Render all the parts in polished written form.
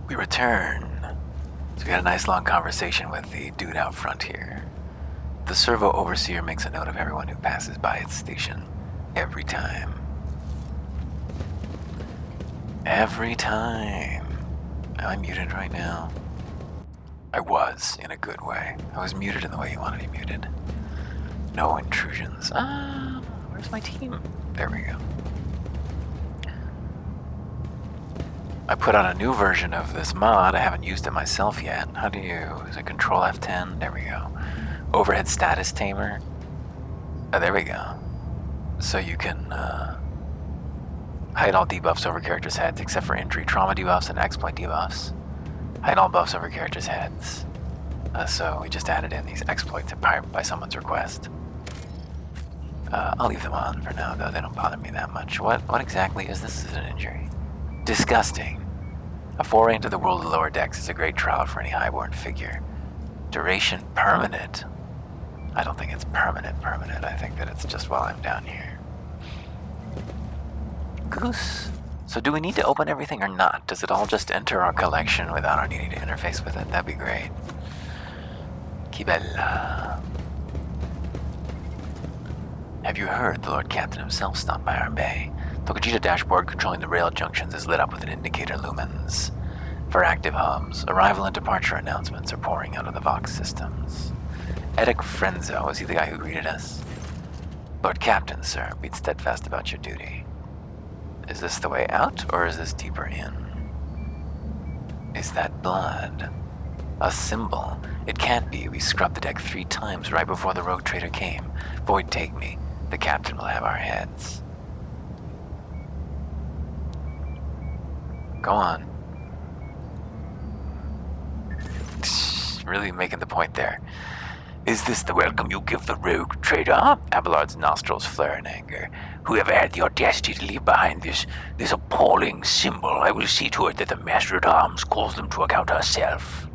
We return. So we had a nice long conversation with the dude out front here. The servo overseer makes a note of everyone who passes by its station. Every time. Every time. Am I muted right now? I was, in a good way. I was muted in the way you want to be muted. No intrusions. Where's my team? There we go. I put on a new version of this mod. I haven't used it myself yet. How do you... Is it Control F10? There we go. Overhead Status Tamer. Oh, there we go. So you can hide all debuffs over characters' heads except for injury, trauma debuffs, and exploit debuffs. Hide all buffs over characters' heads. So we just added in these exploits by someone's request. I'll leave them on for now, though. They don't bother me that much. What exactly is this? Is it an injury? Disgusting. A foray into the world of lower decks is a great trial for any highborn figure. Duration permanent. I don't think it's permanent. I think that it's just while I'm down here. Goose. So do we need to open everything or not? Does it all just enter our collection without our needing to interface with it? That'd be great. Que bella. Have you heard the Lord Captain himself stopped by our bay? The Khajiit dashboard controlling the rail junctions is lit up with an indicator lumens. For active hubs, arrival and departure announcements are pouring out of the Vox systems. Eddic Frenzo, is he the guy who greeted us? Lord Captain, sir, be steadfast about your duty. Is this the way out, or is this deeper in? Is that blood? A symbol? It can't be. We scrubbed the deck 3 times right before the rogue trader came. Void take me. The captain will have our heads. Go on. Really making the point there. Is this the welcome you give the rogue trader? Abelard's nostrils flare in anger. Whoever had the audacity to leave behind this appalling symbol, I will see to it that the Master-at-Arms calls them to account herself.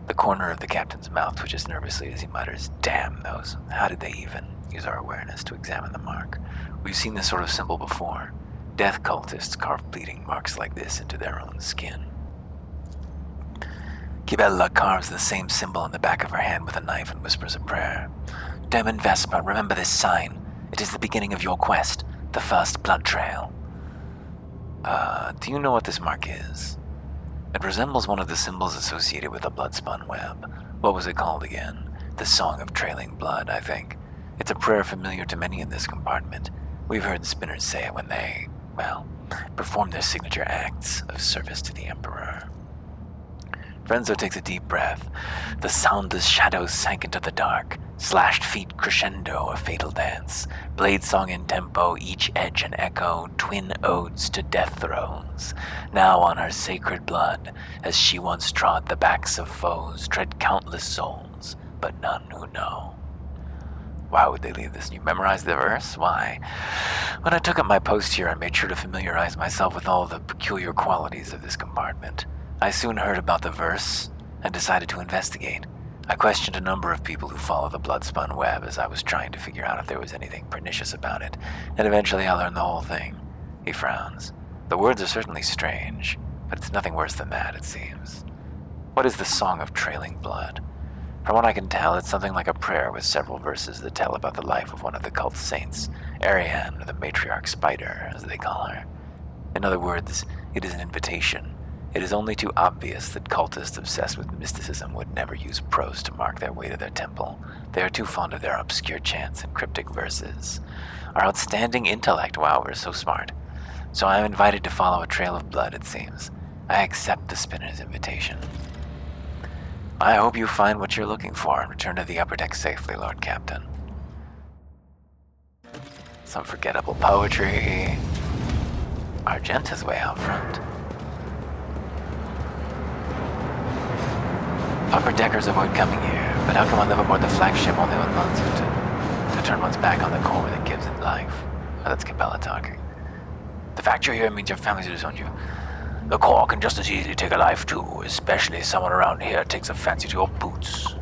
The corner of the captain's mouth twitches nervously as he mutters, damn those. How did they even use our awareness to examine the mark? We've seen this sort of symbol before. Death cultists carve bleeding marks like this into their own skin. Kibella carves the same symbol on the back of her hand with a knife and whispers a prayer. Demon Vespa, remember this sign. It is the beginning of your quest, the first blood trail. Do you know what this mark is? It resembles one of the symbols associated with the blood-spun web. What was it called again? The Song of Trailing Blood, I think. It's a prayer familiar to many in this compartment. We've heard spinners say it when they, perform their signature acts of service to the Emperor. Frenzo takes a deep breath. The soundless shadows sank into the dark. Slashed feet crescendo, a fatal dance. Blade song in tempo, each edge an echo, twin odes to death thrones. Now on her sacred blood, as she once trod the backs of foes, tread countless souls, but none who know. Why would they leave this? You memorize the verse? Why? When I took up my post here, I made sure to familiarize myself with all the peculiar qualities of this compartment. I soon heard about the verse and decided to investigate. I questioned a number of people who follow the blood-spun web as I was trying to figure out if there was anything pernicious about it, and eventually I learned the whole thing. He frowns. The words are certainly strange, but it's nothing worse than that, it seems. What is the Song of Trailing Blood? From what I can tell, it's something like a prayer with several verses that tell about the life of one of the cult saints, Ariane, or the matriarch Spider, as they call her. In other words, it is an invitation. It is only too obvious that cultists obsessed with mysticism would never use prose to mark their way to their temple. They are too fond of their obscure chants and cryptic verses. Our outstanding intellect, wow, we're so smart. So I am invited to follow a trail of blood, it seems. I accept the spinner's invitation. I hope you find what you're looking for and return to the upper deck safely, Lord Captain. Some forgettable poetry. Argenta's way out front. Upper deckers avoid coming here, but how can one live aboard the flagship only when one's to turn one's back on the core that gives it life? Oh, that's Cabela talking. The fact you're here means your family's disowned you. The core can just as easily take a life too, especially if someone around here takes a fancy to your boots.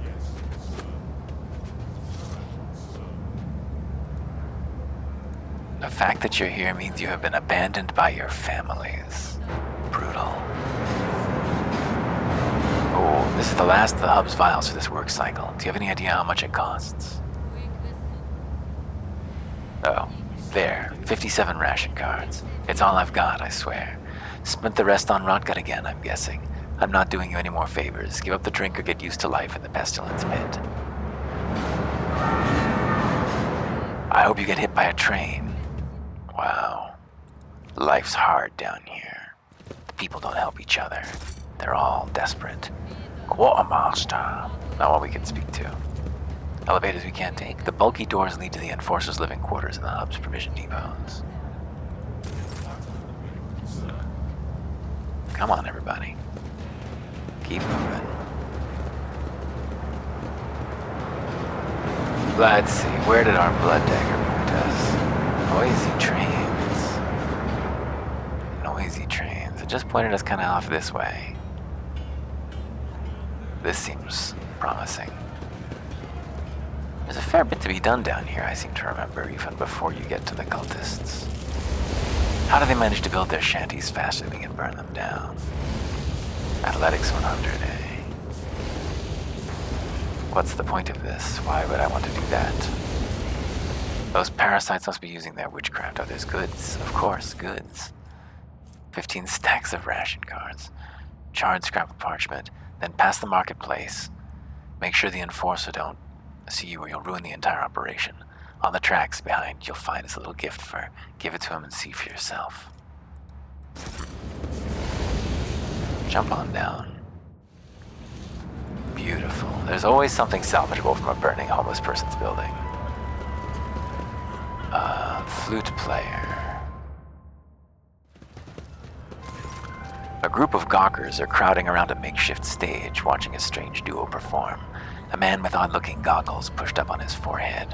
The fact that you're here means you have been abandoned by your families. Brutal. This is the last of the hub's vials for this work cycle. Do you have any idea how much it costs? Oh, there. 57 ration cards. It's all I've got, I swear. Spent the rest on Rotgut again, I'm guessing. I'm not doing you any more favors. Give up the drink or get used to life in the pestilence pit. I hope you get hit by a train. Wow. Life's hard down here. The people don't help each other. They're all desperate. Quartermaster. Not what we can speak to. Elevators we can't take. The bulky doors lead to the Enforcers' living quarters and the hub's provision depots. Come on, everybody. Keep moving. Let's see, where did our blood dagger point us? Noisy trains. Noisy trains. It just pointed us kind of off this way. This seems promising. There's a fair bit to be done down here, I seem to remember, even before you get to the cultists. How do they manage to build their shanties faster than we can burn them down? Athletics 100, eh? What's the point of this? Why would I want to do that? Those parasites must be using their witchcraft. Oh, there's goods. Of course, goods. 15 stacks of ration cards. Charred scrap of parchment. Then pass the marketplace. Make sure the Enforcer don't see you or you'll ruin the entire operation. On the tracks behind, you'll find his little gift for. Give it to him and see for yourself. Jump on down. Beautiful. There's always something salvageable from a burning homeless person's building. Flute player. A group of gawkers are crowding around a makeshift stage, watching a strange duo perform. A man with odd-looking goggles pushed up on his forehead.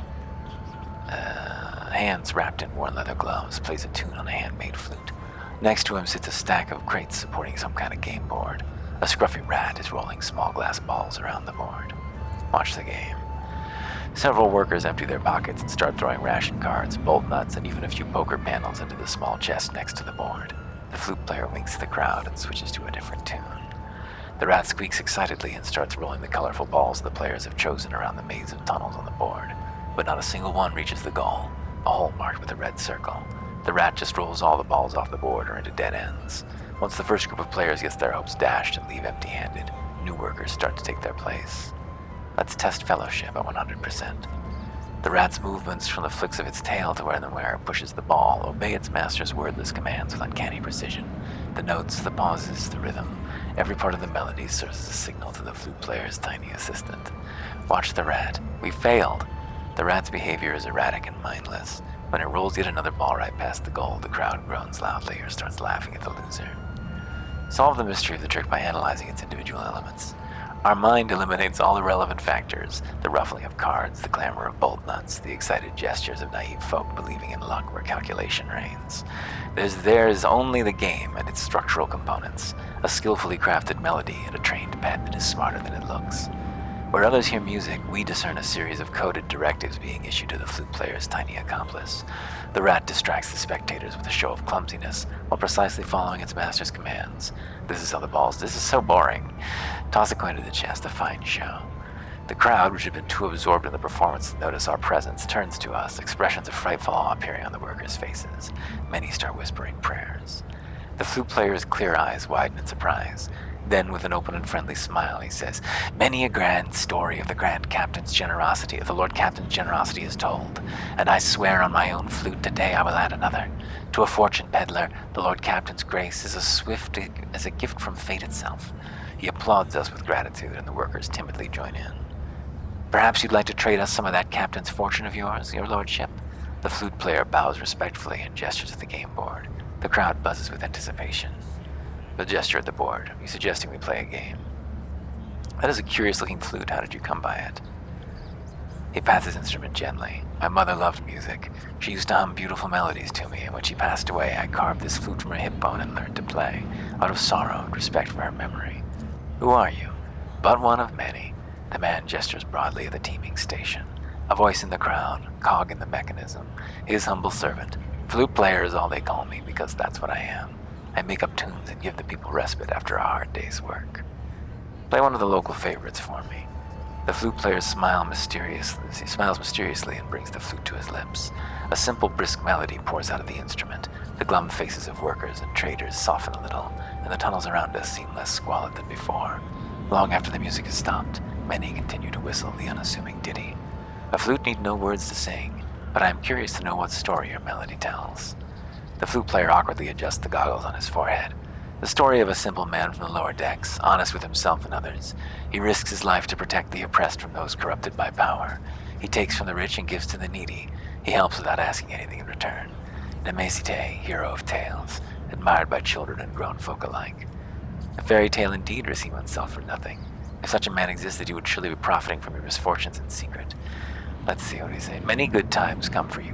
Hands wrapped in worn leather gloves, plays a tune on a handmade flute. Next to him sits a stack of crates supporting some kind of game board. A scruffy rat is rolling small glass balls around the board. Watch the game. Several workers empty their pockets and start throwing ration cards, bolt nuts, and even a few poker panels into the small chest next to the board. The flute player winks at the crowd and switches to a different tune. The rat squeaks excitedly and starts rolling the colorful balls the players have chosen around the maze of tunnels on the board. But not a single one reaches the goal, a hole marked with a red circle. The rat just rolls all the balls off the board or into dead ends. Once the first group of players gets their hopes dashed and leave empty-handed, new workers start to take their place. Let's test fellowship at 100%. The rat's movements from the flicks of its tail to where the wearer pushes the ball obey its master's wordless commands with uncanny precision. The notes, the pauses, the rhythm, every part of the melody serves as a signal to the flute player's tiny assistant. Watch the rat. We failed. The rat's behavior is erratic and mindless. When it rolls yet another ball right past the goal, the crowd groans loudly or starts laughing at the loser. Solve the mystery of the trick by analyzing its individual elements. Our mind eliminates all irrelevant factors, the ruffling of cards, the clamor of bolt nuts, the excited gestures of naive folk believing in luck where calculation reigns. There's only the game and its structural components, a skillfully crafted melody and a trained pen that is smarter than it looks. Where others hear music, we discern a series of coded directives being issued to the flute player's tiny accomplice. The rat distracts the spectators with a show of clumsiness, while precisely following its master's commands. This is so boring. Toss a coin to the chest, a fine show. The crowd, which had been too absorbed in the performance to notice our presence, turns to us, expressions of frightful awe appearing on the workers' faces. Many start whispering prayers. The flute player's clear eyes widen in surprise. Then, with an open and friendly smile, he says, "Many a grand story of the Lord Captain's generosity is told, and I swear on my own flute today I will add another. To a fortune peddler, the Lord Captain's grace is as swift as a gift from fate itself." He applauds us with gratitude, and the workers timidly join in. "Perhaps you'd like to trade us some of that captain's fortune of yours, your lordship?" The flute player bows respectfully and gestures at the game board. The crowd buzzes with anticipation. The gesture at the board. "You suggesting we play a game?" "That is a curious-looking flute. How did you come by it?" He pats his instrument gently. "My mother loved music. She used to hum beautiful melodies to me, and when she passed away, I carved this flute from her hip bone and learned to play, out of sorrow and respect for her memory." "Who are you?" "But one of many." The man gestures broadly at the teeming station. A voice in the crowd, cog in the mechanism. His humble servant. Flute player is all they call me, because that's what I am. I make up tunes and give the people respite after a hard day's work. Play one of the local favorites for me. The flute player smiles mysteriously and brings the flute to his lips. A simple, brisk melody pours out of the instrument. The glum faces of workers and traders soften a little, and the tunnels around us seem less squalid than before. Long after the music has stopped, many continue to whistle the unassuming ditty. A flute needs no words to sing, but I am curious to know what story your melody tells. The flute player awkwardly adjusts the goggles on his forehead. The story of a simple man from the lower decks, honest with himself and others. He risks his life to protect the oppressed from those corrupted by power. He takes from the rich and gives to the needy. He helps without asking anything in return. Nemesite, hero of tales, admired by children and grown folk alike. A fairy tale indeed, risking oneself for nothing. If such a man existed, he would surely be profiting from your misfortunes in secret. Let's see what he said. May good times come for you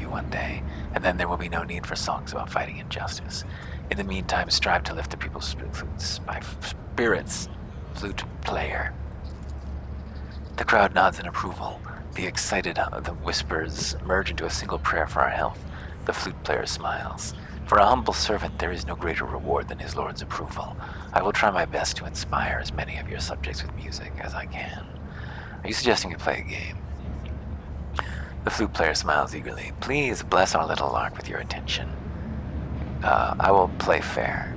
one day, and then there will be no need for songs about fighting injustice. In the meantime, strive to lift the people's spirits, flute player. The crowd nods in approval. The whispers merge into a single prayer for our health. The flute player smiles. For a humble servant, there is no greater reward than his lord's approval. I will try my best to inspire as many of your subjects with music as I can. Are you suggesting we play a game? The flute player smiles eagerly. Please bless our little lark with your attention. I will play fair.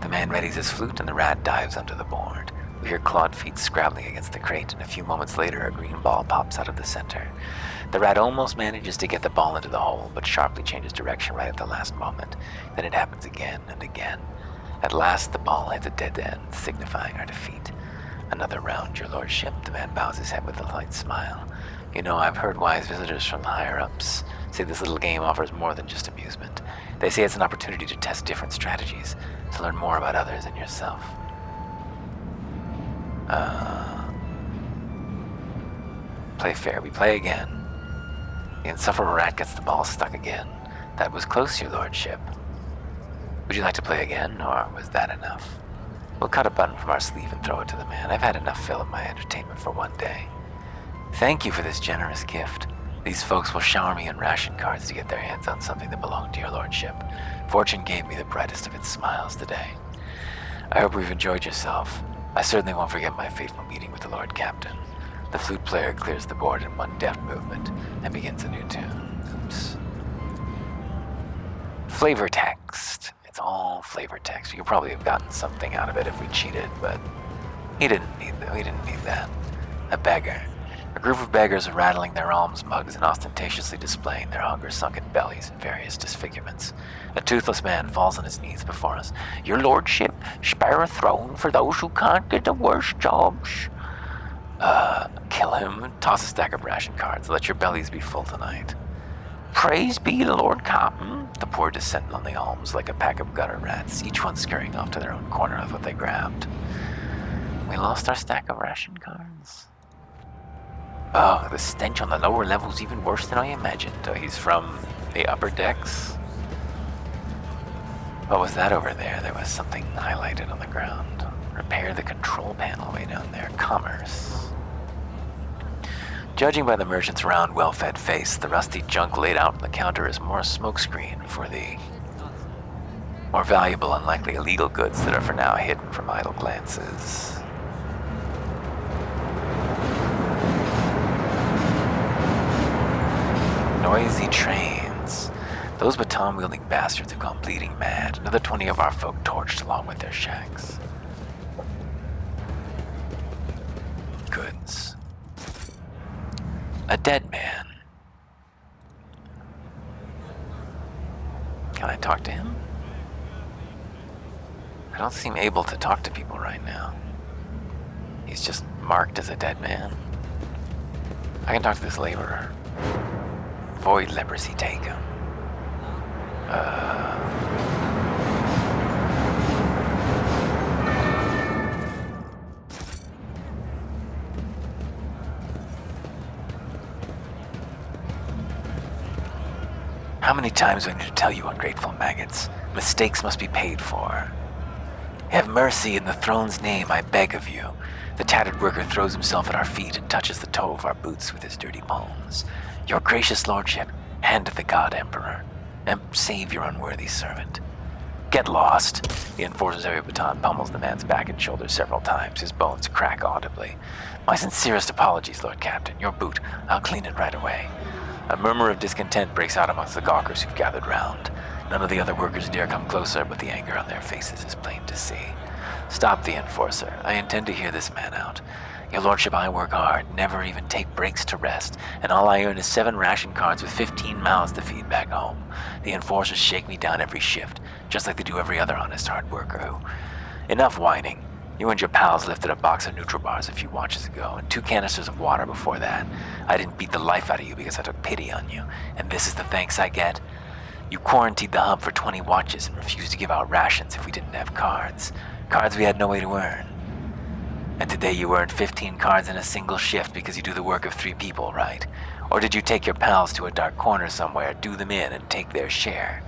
The man readies his flute and the rat dives under the board. We hear clawed feet scrabbling against the crate, and a few moments later a green ball pops out of the center. The rat almost manages to get the ball into the hole, but sharply changes direction right at the last moment. Then it happens again and again. At last the ball hits a dead end, signifying our defeat. Another round, your lordship. The man bows his head with a light smile. You know, I've heard wise visitors from the higher-ups say this little game offers more than just amusement. They say it's an opportunity to test different strategies, to learn more about others and yourself. Play fair. We play again. The insufferable rat gets the ball stuck again. That was close, your lordship. Would you like to play again, or was that enough? We'll cut a button from our sleeve and throw it to the man. I've had enough fill of my entertainment for one day. Thank you for this generous gift. These folks will shower me in ration cards to get their hands on something that belonged to your lordship. Fortune gave me the brightest of its smiles today. I hope you've enjoyed yourself. I certainly won't forget my fateful meeting with the Lord Captain. The flute player clears the board in one deft movement and begins a new tune. Oops. Flavor text. It's all flavor text. You could probably have gotten something out of it if we cheated, but we didn't need that. A beggar. A group of beggars are rattling their alms mugs and ostentatiously displaying their hunger-sunken bellies in various disfigurements. A toothless man falls on his knees before us. Your lordship, spare a throne for those who can't get the worst jobs. Kill him. Toss a stack of ration cards. Let your bellies be full tonight. Praise be the Lord Captain. The poor descend on the alms like a pack of gutter rats, each one scurrying off to their own corner of what they grabbed. We lost our stack of ration cards. Oh, the stench on the lower level's even worse than I imagined. Oh, he's from the upper decks. What was that over there? There was something highlighted on the ground. Repair the control panel way down there. Commerce. Judging by the merchant's round, well-fed face, the rusty junk laid out on the counter is more a smokescreen for the more valuable and likely illegal goods that are for now hidden from idle glances. Noisy trains. Those baton-wielding bastards have gone bleeding mad. Another 20 of our folk torched along with their shacks. Goods. A dead man. Can I talk to him? I don't seem able to talk to people right now. He's just marked as a dead man. I can talk to this laborer. Void leprosy take him. How many times do I need to tell you, ungrateful maggots? Mistakes must be paid for. Have mercy in the throne's name, I beg of you. The tattered worker throws himself at our feet and touches the toe of our boots with his dirty palms. Your gracious lordship, hand of the god emperor, and save your unworthy servant. Get lost. The enforcer's heavy baton pummels the man's back and shoulders several times. His bones crack audibly. My sincerest apologies, Lord Captain. Your boot. I'll clean it right away. A murmur of discontent breaks out amongst the gawkers who've gathered round. None of the other workers dare come closer, but the anger on their faces is plain to see. Stop the enforcer. I intend to hear this man out. Your lordship, I work hard, never even take breaks to rest, and all I earn is 7 ration cards with 15 mouths to feed back home. The enforcers shake me down every shift, just like they do every other honest hard worker who... Enough whining. You and your pals lifted a box of Nutribars a few watches ago, and 2 canisters of water before that. I didn't beat the life out of you because I took pity on you, and this is the thanks I get? You quarantined the hub for 20 watches and refused to give out rations if we didn't have cards. Cards we had no way to earn. And today you earned 15 cards in a single shift because you do the work of 3 people, right? Or did you take your pals to a dark corner somewhere, do them in, and take their share?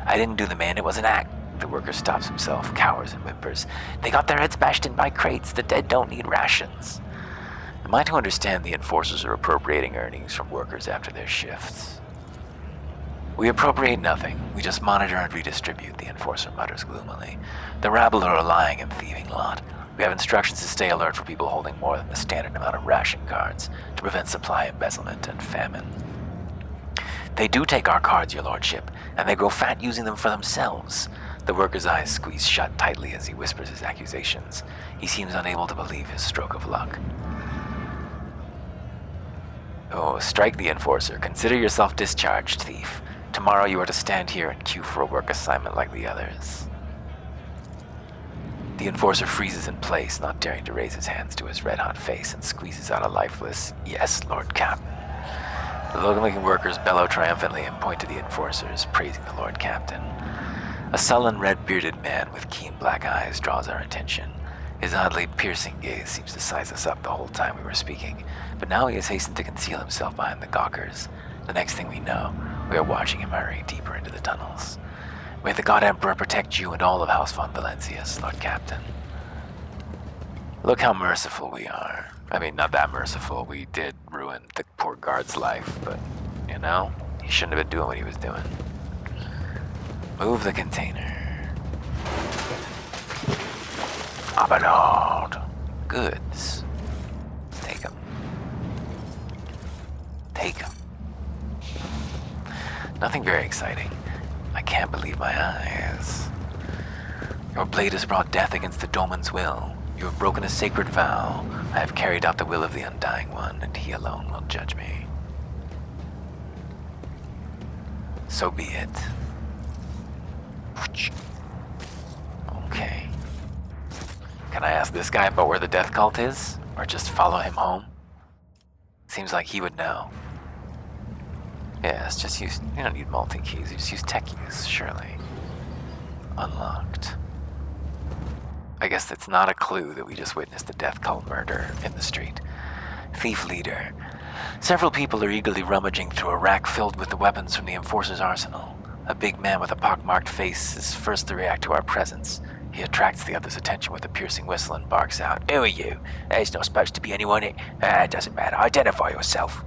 I didn't do them in, it was an act. The worker stops himself, cowers and whimpers. They got their heads bashed in by crates. The dead don't need rations. Am I to understand the enforcers are appropriating earnings from workers after their shifts? We appropriate nothing. We just monitor and redistribute, the enforcer mutters gloomily. The rabble are a lying and thieving lot. We have instructions to stay alert for people holding more than the standard amount of ration cards to prevent supply embezzlement and famine. They do take our cards, your lordship, and they grow fat using them for themselves. The worker's eyes squeeze shut tightly as he whispers his accusations. He seems unable to believe his stroke of luck. Oh, strike the enforcer. Consider yourself discharged, thief. Tomorrow you are to stand here and queue for a work assignment like the others. The enforcer freezes in place, not daring to raise his hands to his red-hot face, and squeezes out a lifeless, "Yes, Lord Captain." The low-looking workers bellow triumphantly and point to the enforcers, praising the Lord Captain. A sullen, red-bearded man with keen black eyes draws our attention. His oddly piercing gaze seems to size us up the whole time we were speaking, but now he has hastened to conceal himself behind the gawkers. The next thing we know, we are watching him hurry deeper into the tunnels. May the God Emperor protect you and all of House von Valencius, Lord Captain. Look how merciful we are. I mean, not that merciful. We did ruin the poor guard's life, but, you know, he shouldn't have been doing what he was doing. Move the container. Abelard. Goods. Take them. Take them. Nothing very exciting. I can't believe my eyes. Your blade has brought death against the Doman's will. You have broken a sacred vow. I have carried out the will of the Undying One, and he alone will judge me. So be it. Okay. Can I ask this guy about where the death cult is? Or just follow him home? Seems like he would know. Yes, just use... You don't need multi-keys, you just use tech keys, surely. Unlocked. I guess it's not a clue that we just witnessed a death cult murder in the street. Thief leader. Several people are eagerly rummaging through a rack filled with the weapons from the Enforcer's arsenal. A big man with a pockmarked face is first to react to our presence. He attracts the others' attention with a piercing whistle and barks out, "Who are you? There's not supposed to be anyone here. It doesn't matter. Identify yourself."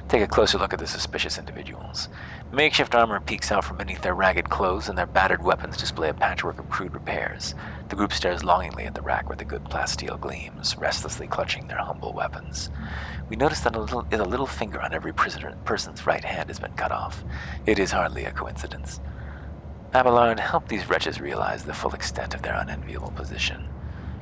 Take a closer look at the suspicious individuals. Makeshift armor peeks out from beneath their ragged clothes, and their battered weapons display a patchwork of crude repairs. The group stares longingly at the rack where the good plasteel gleams, restlessly clutching their humble weapons. We notice that a little finger on every person's right hand has been cut off. It is hardly a coincidence. Abelard, help these wretches realize the full extent of their unenviable position.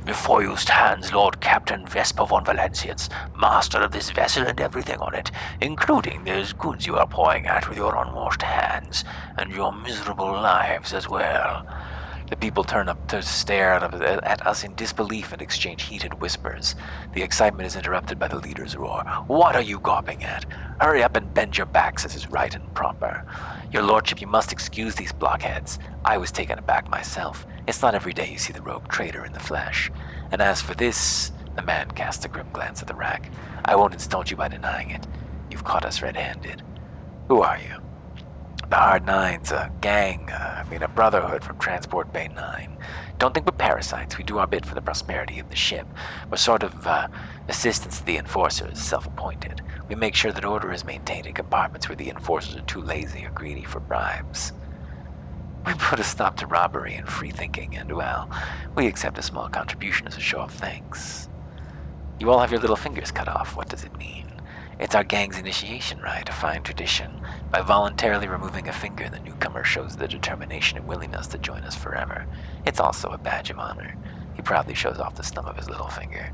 Before you stands Lord Captain Vesper von Valencius, master of this vessel and everything on it, including those goods you are pawing at with your unwashed hands, and your miserable lives as well. The people turn up to stare at us in disbelief and exchange heated whispers. The excitement is interrupted by the leader's roar. "What are you gawping at? Hurry up and bend your backs as is right and proper. Your lordship, you must excuse these blockheads. I was taken aback myself. It's not every day you see the rogue traitor in the flesh. And as for this," the man casts a grim glance at the rack, "I won't insult you by denying it. You've caught us red-handed. Who are you?" "The Hard Nines, a gang, a brotherhood from Transport Bay 9. Don't think we're parasites. We do our bit for the prosperity of the ship. We're sort of, assistants to the Enforcers, self-appointed. We make sure that order is maintained in compartments where the Enforcers are too lazy or greedy for bribes." We put a stop to robbery and free thinking, and, well, we accept a small contribution as a show of thanks. You all have your little fingers cut off. What does it mean? It's our gang's initiation rite, a fine tradition. By voluntarily removing a finger, the newcomer shows the determination and willingness to join us forever. It's also a badge of honor. He proudly shows off the stump of his little finger.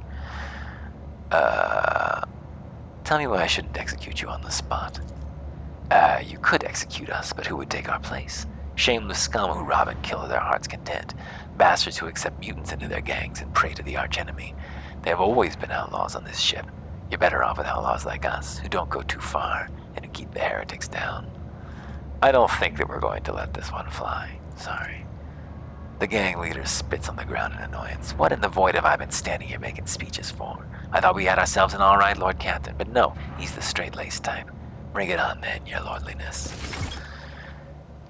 Tell me why I shouldn't execute you on the spot. You could execute us, but who would take our place? Shameless scum who rob and kill to their heart's content. Bastards who accept mutants into their gangs and prey to the archenemy. There have always been outlaws on this ship. You're better off with outlaws like us, who don't go too far, and who keep the heretics down. I don't think that we're going to let this one fly. Sorry. The gang leader spits on the ground in annoyance. What in the void have I been standing here making speeches for? I thought we had ourselves an all-right Lord Captain, but no, he's the straight-laced type. Bring it on, then, your lordliness.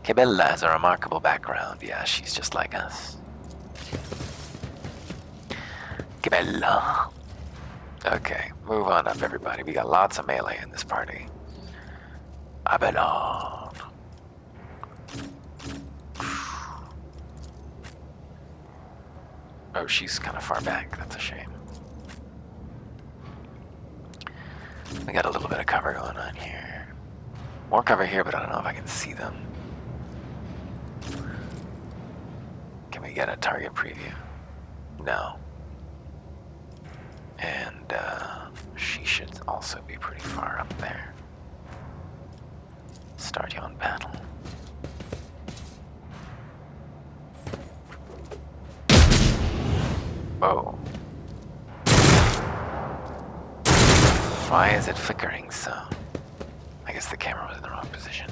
Cabela has a remarkable background. Yeah, she's just like us. Cabela. Okay, move on up, everybody. We got lots of melee in this party. I belong. Oh, she's kind of far back. That's a shame. We got a little bit of cover going on here. More cover here, but I don't know if I can see them. Can we get a target preview? No. And she should also be pretty far up there. Start you on battle. Whoa. Why is it flickering so? I guess the camera was in the wrong position.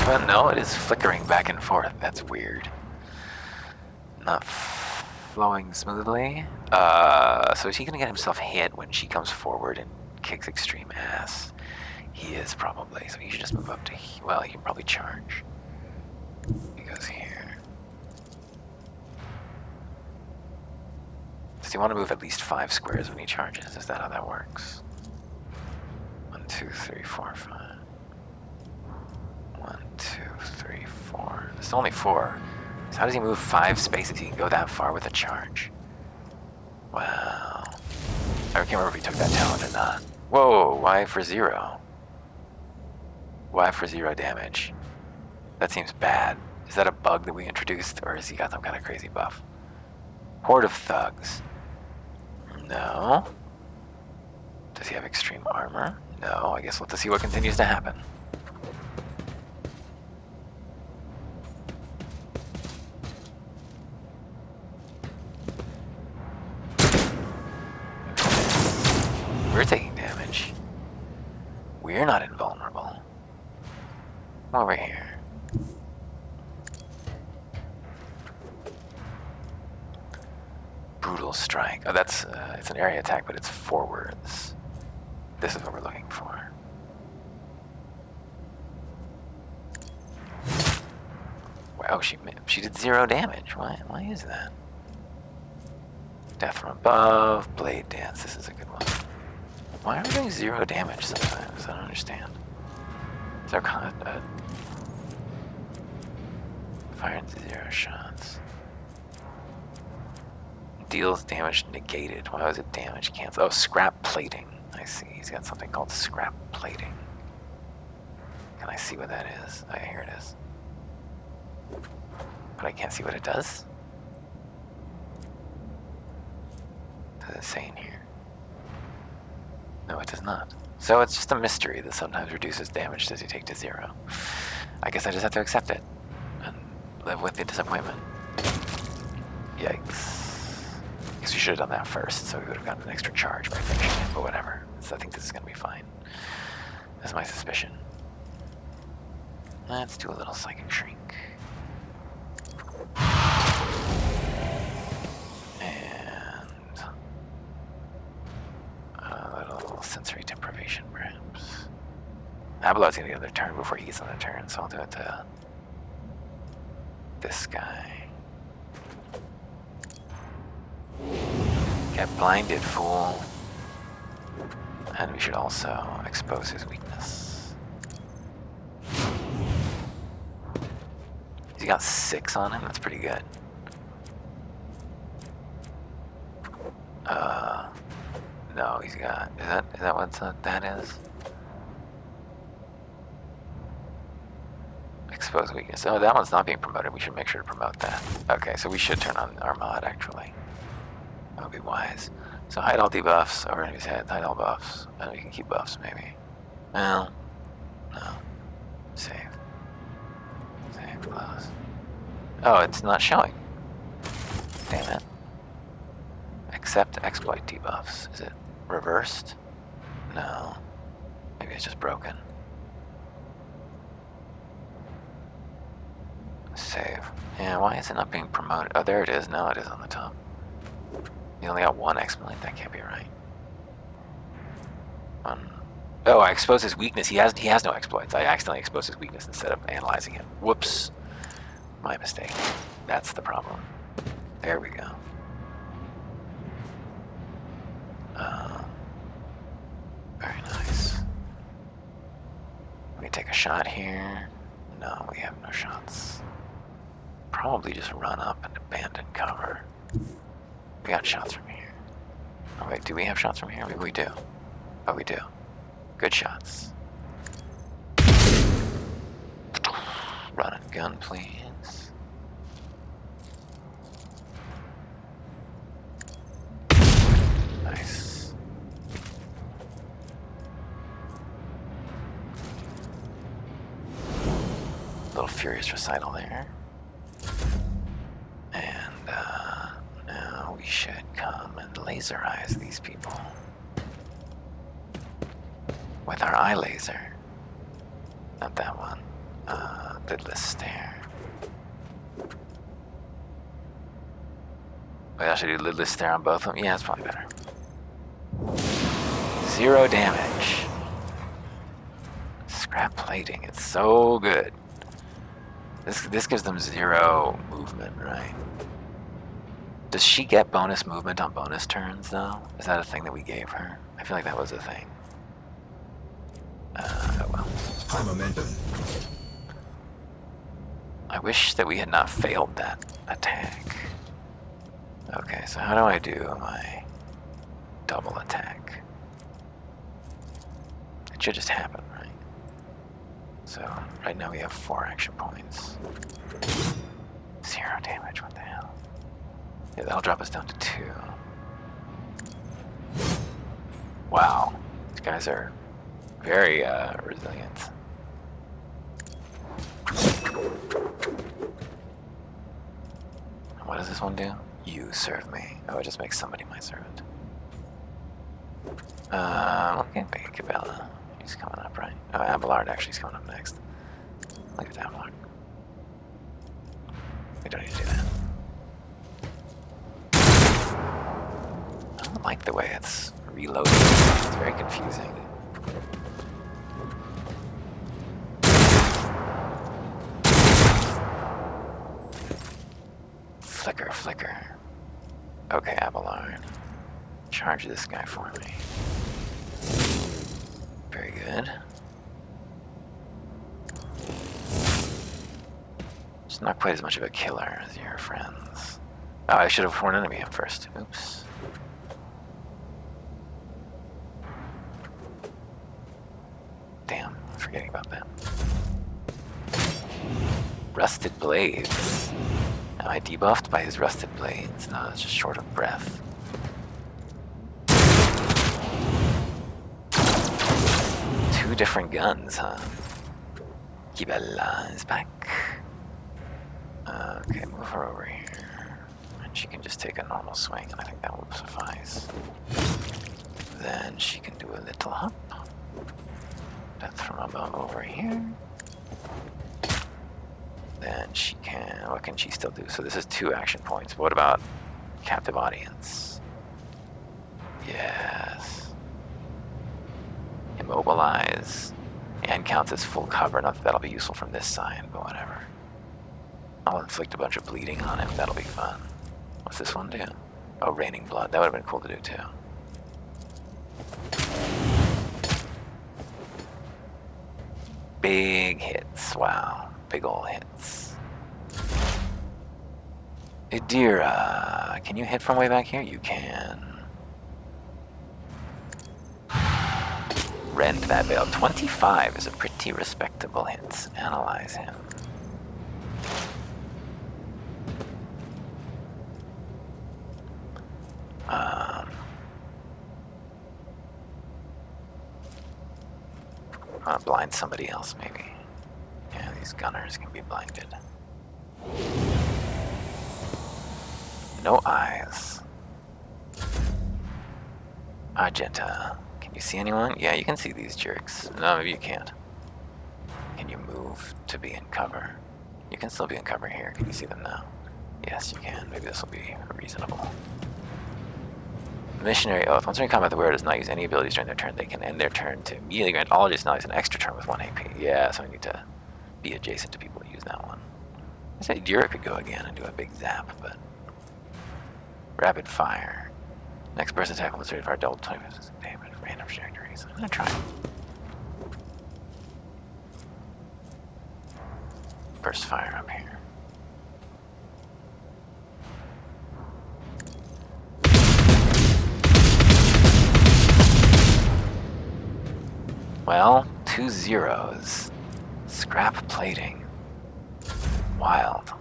But no, it is flickering back and forth. That's weird. Not flowing smoothly. So is he gonna get himself hit when she comes forward and kicks extreme ass? He is probably. So he should just move up to well, he can probably charge. He goes here. Does he want to move at least 5 squares when he charges? Is that how that works? 1, 2, 3, 4, 5. 1, 2, 3, 4. It's only 4. So how does he move 5 spaces? He can go that far with a charge. Wow. I can't remember if he took that talent or not. Whoa, why for 0? Why for 0 damage? That seems bad. Is that a bug that we introduced, or has he got some kind of crazy buff? Horde of thugs. No. Does he have extreme armor? No, I guess we'll have to see what continues to happen. We're taking damage. We're not invulnerable. Over here. Brutal strike. Oh, that's it's an area attack, but it's forwards. This is what we're looking for. Wow, she did 0 damage. Why is that? Death from above, blade dance. This is a good one. Why are we doing 0 damage sometimes? I don't understand. Is our firing 0 shots. Deals damage negated. Why was it damage canceled? Oh, scrap plating. I see. He's got something called scrap plating. Can I see what that is? Oh, here it is. But I can't see what it does. Does it say in here? No, it does not. So it's just a mystery that sometimes reduces damage as you take to 0. I guess I just have to accept it and live with the disappointment. Yikes. Guess we should have done that first, so we would have gotten an extra charge by finishing it, but whatever. So I think this is going to be fine. That's my suspicion. Let's do a little psychic shrink. And a little sensory deprivation, perhaps. Abelard's going to get another turn before he gets another turn, so I'll do it to this guy. Get blinded, fool. And we should also expose his weakness. he got 6 on him? That's pretty good. No, he's got... Is that what that is? Exposed weakness. Oh, that one's not being promoted. We should make sure to promote that. Okay, so we should turn on our mod, actually. That would be wise. So hide all debuffs over enemies' heads, hide all buffs. And we can keep buffs, maybe. Well, no. Save. Save, close. Oh, it's not showing. Damn it. Accept exploit debuffs. Is it reversed? No. Maybe it's just broken. Save. Yeah, why is it not being promoted? Oh, there it is. No, it is on the top. You only got 1 exploit? That can't be right. Oh, I exposed his weakness. He has no exploits. I accidentally exposed his weakness instead of analyzing it. Whoops. My mistake. That's the problem. There we go. Very nice. We take a shot here. No, we have no shots. Probably just run up and abandon cover. We got shots from here. Oh wait, do we have shots from here? Maybe we do. Oh, we do. Good shots. Run and gun, please. Nice. Little furious recital there. And now we should come and laserize these people with our eye laser. Not that one. Lidless stare. Wait, I should do lidless stare on both of them? Yeah, it's probably better. 0 damage. Scrap plating, it's so good. This gives them 0 movement, right? Does she get bonus movement on bonus turns, though? Is that a thing that we gave her? I feel like that was a thing. Oh well. High momentum. I wish that we had not failed that attack. Okay, so how do I do my double attack? It should just happen, right? So, right now we have 4 action points. 0 damage, what the hell? Yeah, that'll drop us down to 2. Wow, these guys are very resilient. What does this one do? You serve me. Oh, it just makes somebody my servant. Okay, make Cabela. He's coming up, right? Oh, Abelard actually is coming up next. Look at Abelard. We don't need to do that. I don't like the way it's reloading. It's very confusing. Flicker, flicker. Okay, Abelard. Charge this guy for me. Very good. It's not quite as much of a killer as your friends. Oh, I should have warned enemy him first. Oops. Damn, I'm forgetting about that. Rusted blades. Am I debuffed by his rusted blades? No, it's just short of breath. Two different guns, huh? Kibella is back. Okay, move her over here. And she can just take a normal swing, and I think that will suffice. Then she can do a little hop. Death from above over here. Then she can, what can she still do? So this is 2 action points. But what about captive audience? Yes. Immobilize. And counts as full cover. Not that that'll be useful from this side, but whatever. I'll inflict a bunch of bleeding on him. That'll be fun. What's this one do? Oh, raining blood. That would have been cool to do too. Big hits. Wow. Big ol' hits. Idira, can you hit from way back here? You can. Rend that veil. 25 is a pretty respectable hit. Analyze him. I'm gonna blind somebody else, maybe. Yeah, these gunners can be blinded. No eyes. Argenta. Can you see anyone? Yeah, you can see these jerks. No, maybe you can't. Can you move to be in cover? You can still be in cover here. Can you see them now? Yes, you can. Maybe this will be reasonable. Missionary Oath. Once in combat, the wearer does not use any abilities during their turn. They can end their turn to immediately grant all adjacent an extra turn with 1 AP. Yeah, so I need to be adjacent to people to use that one. I say Dira could go again and do a big zap, but... Rapid fire. Next burst attack will destroy fire double 25% damage, random trajectories. I'm gonna try. Burst fire up here. Well, 2 zeros. Scrap plating. Wild.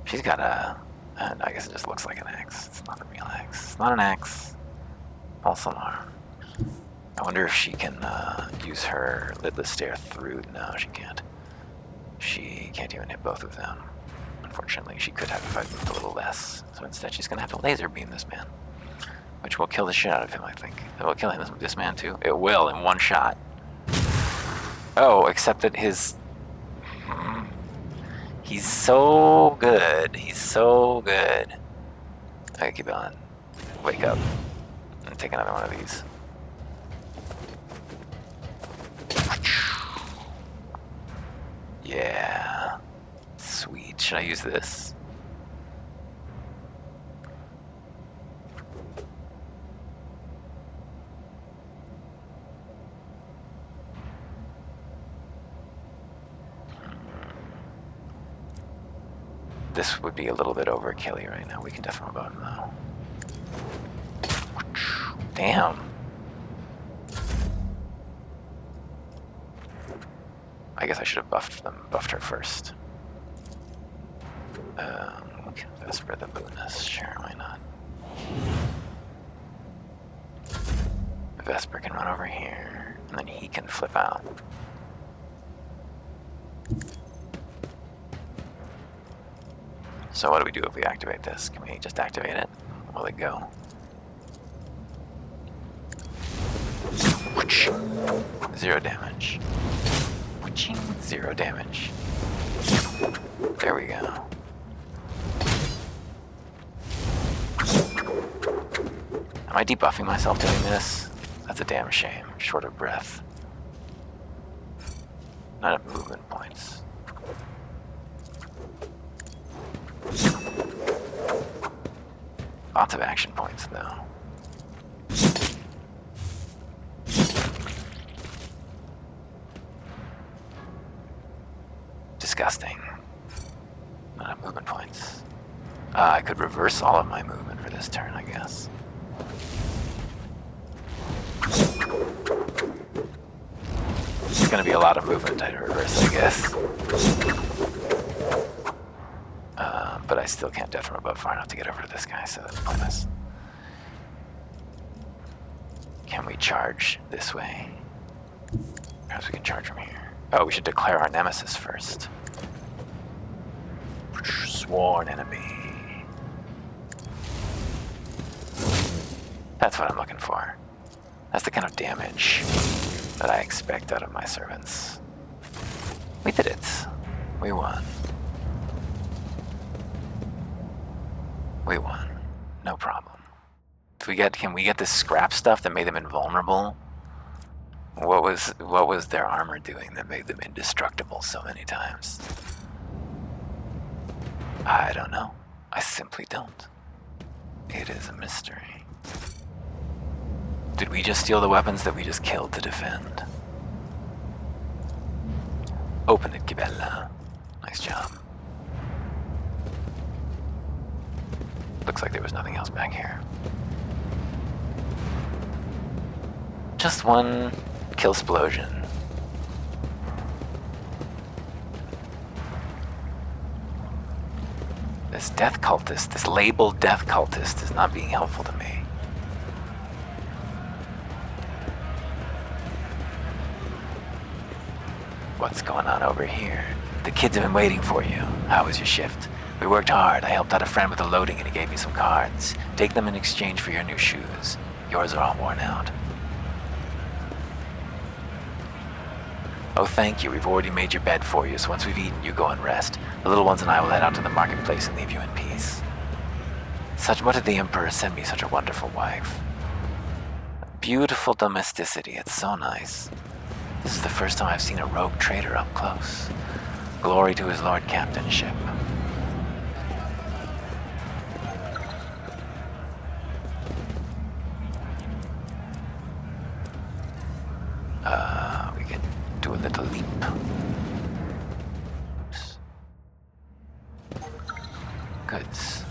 She's got a... I guess it just looks like an axe. It's not a real axe. It's not an axe. False alarm. I wonder if she can use her lidless stare through. No, she can't. She can't even hit both of them. Unfortunately, she could have if I moved a little less. So instead, she's going to have to laser beam this man. Which will kill the shit out of him, I think. It will kill him, this man too. It will, in one shot. Oh, except that his... He's so good. He's so good. Okay, keep on. Wake up. And take another one of these. Yeah. Sweet. Should I use this? This would be a little bit overkill right now. We can definitely move on though. Damn. I guess I should have buffed her first. Vesper the Booness, sure, why not? Vesper can run over here, and then he can flip out. So what do we do if we activate this? Can we just activate it? Will it go? 0 damage. 0 damage. There we go. Am I debuffing myself doing this? That's a damn shame. Short of breath. Not enough movement points. Lots of action points, though. Disgusting. Not enough movement points. I could reverse all of my movement for this turn, I guess. It's gonna be a lot of movement to reverse, I guess. But I still can't death from above far enough to get over to this guy, so that's pointless. Can we charge this way? Perhaps we can charge from here. Oh, we should declare our nemesis first. Sworn enemy. That's what I'm looking for. That's the kind of damage that I expect out of my servants. We did it. We won. We won. No problem. Can we get this scrap stuff that made them invulnerable? What was their armor doing that made them indestructible so many times? I don't know. I simply don't. It is a mystery. Did we just steal the weapons that we just killed to defend? Open it, Gibella. Nice job. Looks like there was nothing else back here. Just one kill explosion. This death cultist, this labeled death cultist, is not being helpful to me. What's going on over here? The kids have been waiting for you. How was your shift? We worked hard. I helped out a friend with the loading and he gave me some cards. Take them in exchange for your new shoes. Yours are all worn out. Oh, thank you. We've already made your bed for you, so once we've eaten, you go and rest. The little ones and I will head out to the marketplace and leave you in peace. What did the Emperor send me such a wonderful wife? Beautiful domesticity. It's so nice. This is the first time I've seen a rogue trader up close. Glory to his Lord Captainship. We can do a little leap. Oops. Goods.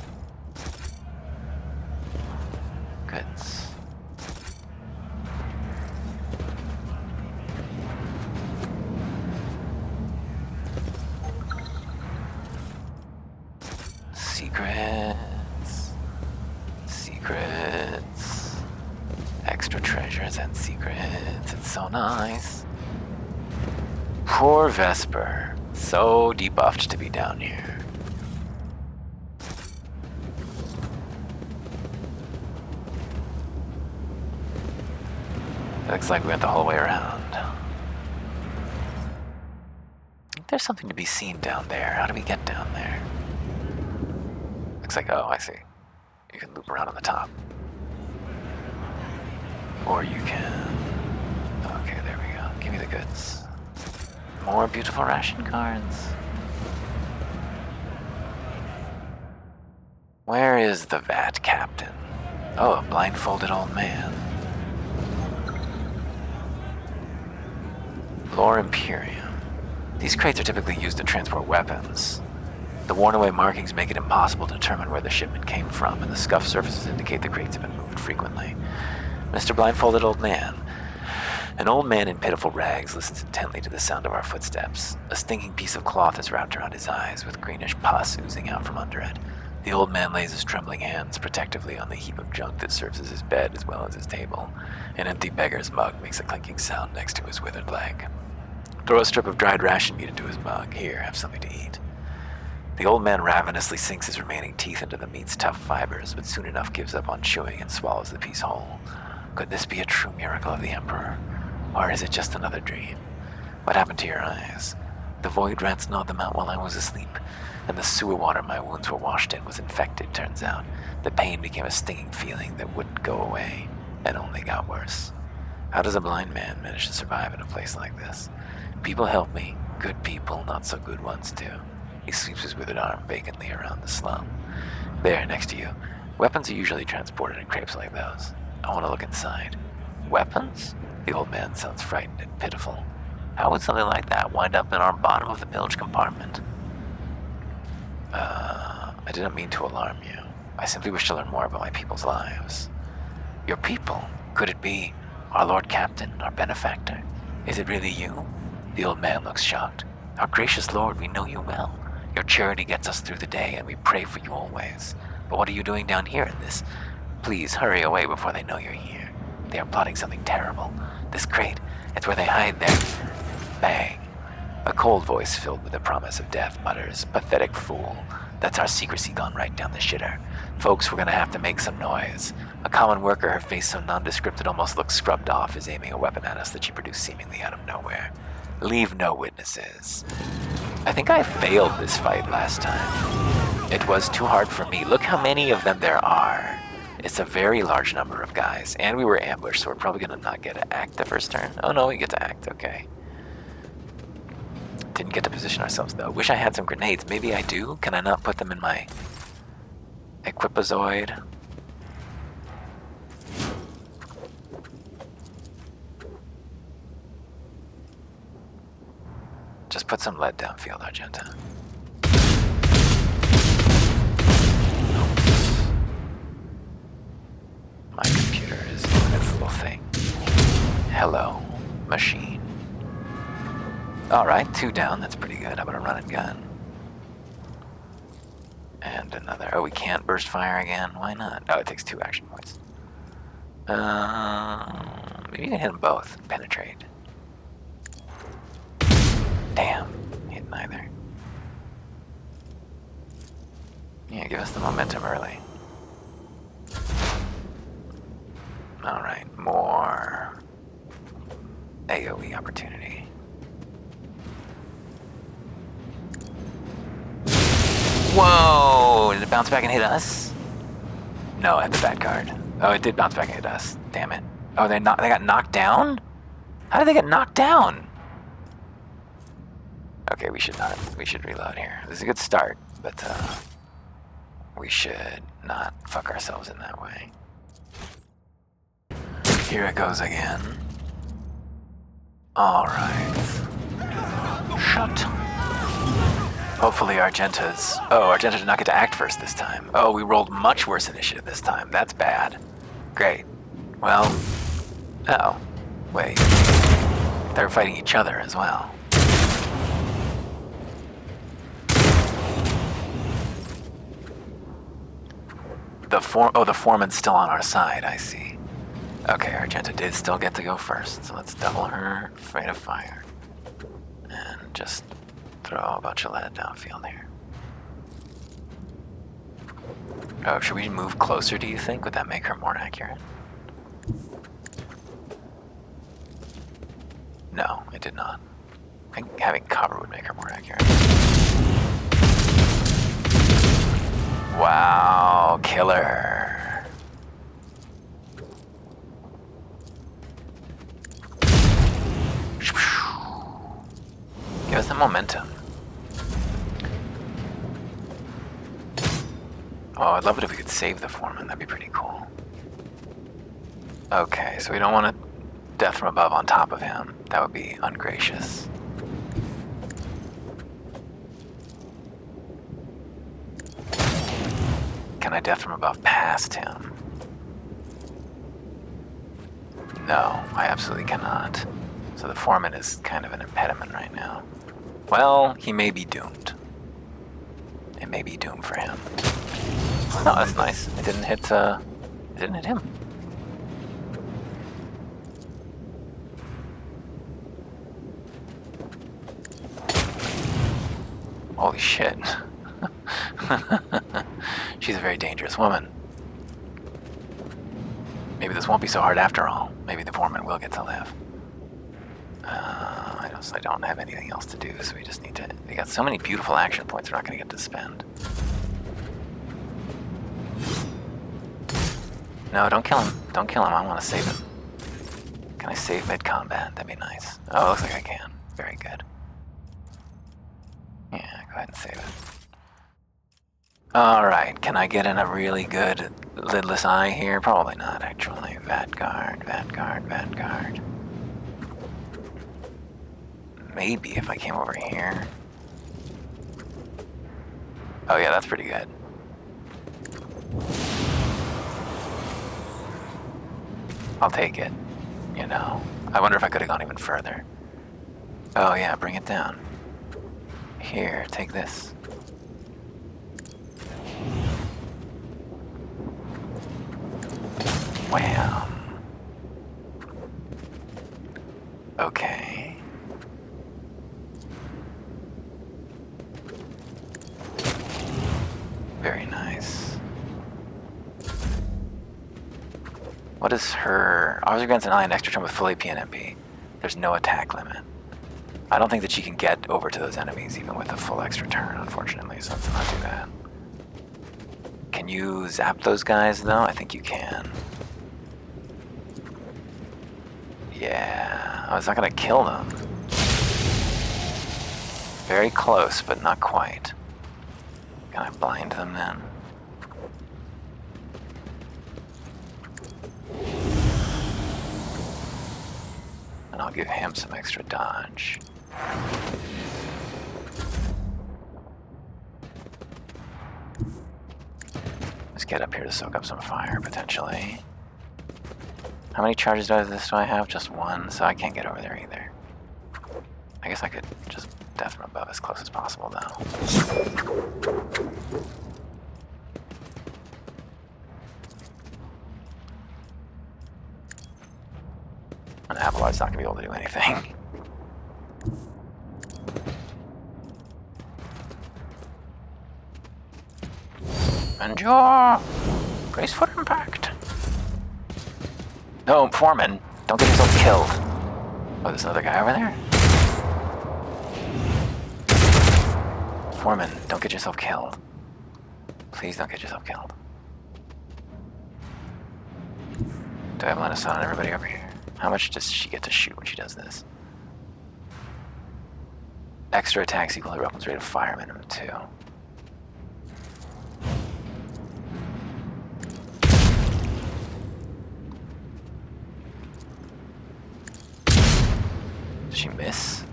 Goods. Secrets. Secrets. Extra treasures and secrets. It's so nice. Poor Vesper. So debuffed to be down here. Looks like we went the whole way around. I think there's something to be seen down there. How do we get down there? Looks like, oh, I see. You can loop around on the top. Or you can... Okay, there we go. Give me the goods. More beautiful ration cards. Where is the VAT captain? Oh, a blindfolded old man. Lore Imperium. These crates are typically used to transport weapons. The worn-away markings make it impossible to determine where the shipment came from, and the scuffed surfaces indicate the crates have been moved frequently. Mr. Blindfolded Old Man. An old man in pitiful rags listens intently to the sound of our footsteps. A stinking piece of cloth is wrapped around his eyes, with greenish pus oozing out from under it. The old man lays his trembling hands protectively on the heap of junk that serves as his bed as well as his table. An empty beggar's mug makes a clinking sound next to his withered leg. Throw a strip of dried ration meat into his mug. Here, have something to eat. The old man ravenously sinks his remaining teeth into the meat's tough fibers, but soon enough gives up on chewing and swallows the piece whole. Could this be a true miracle of the Emperor? Or is it just another dream? What happened to your eyes? The void rats gnawed them out while I was asleep, and the sewer water my wounds were washed in was infected, turns out. The pain became a stinging feeling that wouldn't go away, and only got worse. How does a blind man manage to survive in a place like this? People help me. Good people, not so good ones too. He sweeps his withered arm vacantly around the slum. There, next to you. Weapons are usually transported in crates like those. I want to look inside. Weapons? The old man sounds frightened and pitiful. How would something like that wind up in our bottom of the bilge compartment? I didn't mean to alarm you. I simply wish to learn more about my people's lives. Your people? Could it be our Lord Captain, our benefactor? Is it really you? The old man looks shocked. Our gracious Lord, we know you well. Your charity gets us through the day, and we pray for you always. But what are you doing down here in this? Please hurry away before they know you're here. They are plotting something terrible. This crate, it's where they hide their... Bang. A cold voice filled with the promise of death mutters, "Pathetic fool. That's our secrecy gone right down the shitter. Folks, we're gonna have to make some noise." A common worker, her face so nondescript it almost looks scrubbed off, is aiming a weapon at us that she produced seemingly out of nowhere. Leave no witnesses. I think I failed this fight last time. It was too hard for me. Look how many of them there are. It's a very large number of guys, and we were ambushed, so we're probably gonna not get to act the first turn. Oh no, we get to act, okay. Didn't get to position ourselves though. Wish I had some grenades. Maybe I do? Can I not put them in my Equipazoid? Just put some lead downfield, Argenta. machine. Alright, 2 down, that's pretty good. How about a run and gun? And another. Oh, we can't burst fire again? Why not? Oh, it takes 2 action points. Maybe you can hit them both. Penetrate. Damn, hit neither. Yeah, give us the momentum early. Alright, more AoE opportunity. Whoa! Did it bounce back and hit us? No, at the bad card. Oh, it did bounce back and hit us. Damn it. Oh, they got knocked down? How did they get knocked down? Okay, we should reload here. This is a good start, but we should not fuck ourselves in that way. Here it goes again. Alright. Shut. Hopefully Argenta's... Oh, Argenta did not get to act first this time. Oh, we rolled much worse initiative this time. That's bad. Great. Well... Oh. Wait. They're fighting each other as well. The foreman's still on our side, I see. Okay, Argenta did still get to go first, so let's double her rate of fire. And just throw a bunch of lead downfield here. Oh, should we move closer, do you think? Would that make her more accurate? No, it did not. I think having cover would make her more accurate. Wow, killer. Give us the momentum. Oh, I'd love it if we could save the foreman. That'd be pretty cool. Okay, so we don't want to death from above on top of him. That would be ungracious. Can I death from above past him? No, I absolutely cannot. So the foreman is kind of an impediment right now. Well, he may be doomed. It may be doomed for him. Oh, that's nice. It didn't hit him. Holy shit. She's a very dangerous woman. Maybe this won't be so hard after all. Maybe the foreman will get to live. I don't have anything else to do, so we just need to... We got so many beautiful action points we're not going to get to spend. No, don't kill him. Don't kill him. I want to save him. Can I save mid-combat? That'd be nice. Oh, it looks like I can. Very good. Yeah, go ahead and save it. Alright, can I get in a really good lidless eye here? Probably not, actually. Vanguard. Maybe if I came over here. Oh yeah, that's pretty good. I'll take it. You know, I wonder if I could have gone even further. Oh yeah, bring it down. Here, take this. Wham. Okay. Very nice. What is her... Officer grants an ally an extra turn with full AP and MP. There's no attack limit. I don't think that she can get over to those enemies even with a full extra turn, unfortunately, so let's not do that. Can you zap those guys, though? I think you can. Yeah, I was not gonna kill them. Very close, but not quite. Can I blind them then? And I'll give him some extra dodge. Let's get up here to soak up some fire, potentially. How many charges do I have? Just one, so I can't get over there either. I guess I could just death from above as close as possible, though. An Avalar's not gonna be able to do anything. Endure! Graceful impact. No, Foreman, don't get yourself killed. Oh, there's another guy over there? Foreman, don't get yourself killed. Please don't get yourself killed. Do I have line of sight on everybody over here? How much does she get to shoot when she does this? Extra attacks equal to weapons rate of fire minimum 2. Did she miss?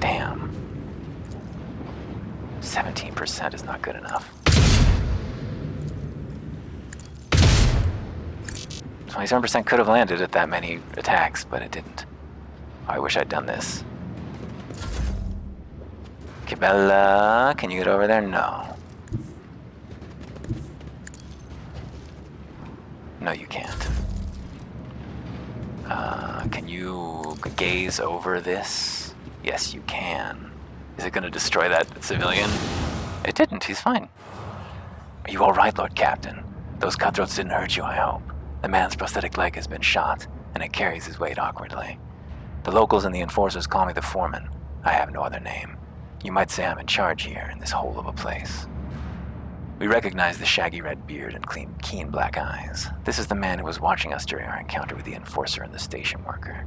Damn. 17% is not good enough. 27% could have landed at that many attacks, but it didn't. I wish I'd done this. Kibella, can you get over there? No. No, you can't. Can you gaze over this? Yes, you can. Is it going to destroy that civilian? It didn't. He's fine. Are you all right, Lord Captain? Those cutthroats didn't hurt you, I hope. The man's prosthetic leg has been shot, and it carries his weight awkwardly. The locals and the enforcers call me the Foreman. I have no other name. You might say I'm in charge here in this hole of a place. We recognize the shaggy red beard and keen black eyes. This is the man who was watching us during our encounter with the enforcer and the station worker.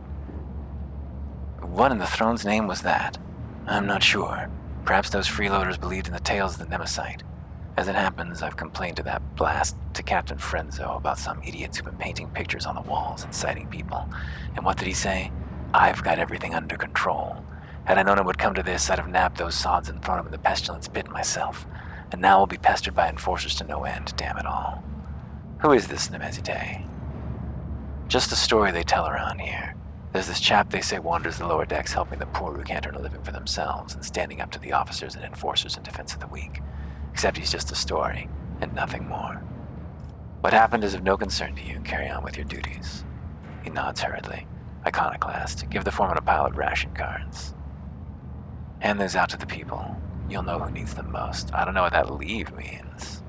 What in the throne's name was that? I'm not sure. Perhaps those freeloaders believed in the tales of the Nemesis. As it happens, I've complained to that blast to Captain Frenzo about some idiots who've been painting pictures on the walls, inciting people. And what did he say? I've got everything under control. Had I known it would come to this, I'd have nabbed those sods and thrown them in the pestilence pit myself. And now we'll be pestered by enforcers to no end, damn it all. Who is this Nemesis? Just a story they tell around here. There's this chap they say wanders the lower decks helping the poor who can't earn a living for themselves and standing up to the officers and enforcers in defense of the weak. Except he's just a story, and nothing more. What happened is of no concern to you. Carry on with your duties. He nods hurriedly. Iconoclast, give the foreman a pile of ration cards. Hand those out to the people. You'll know who needs them most. I don't know what that leave means.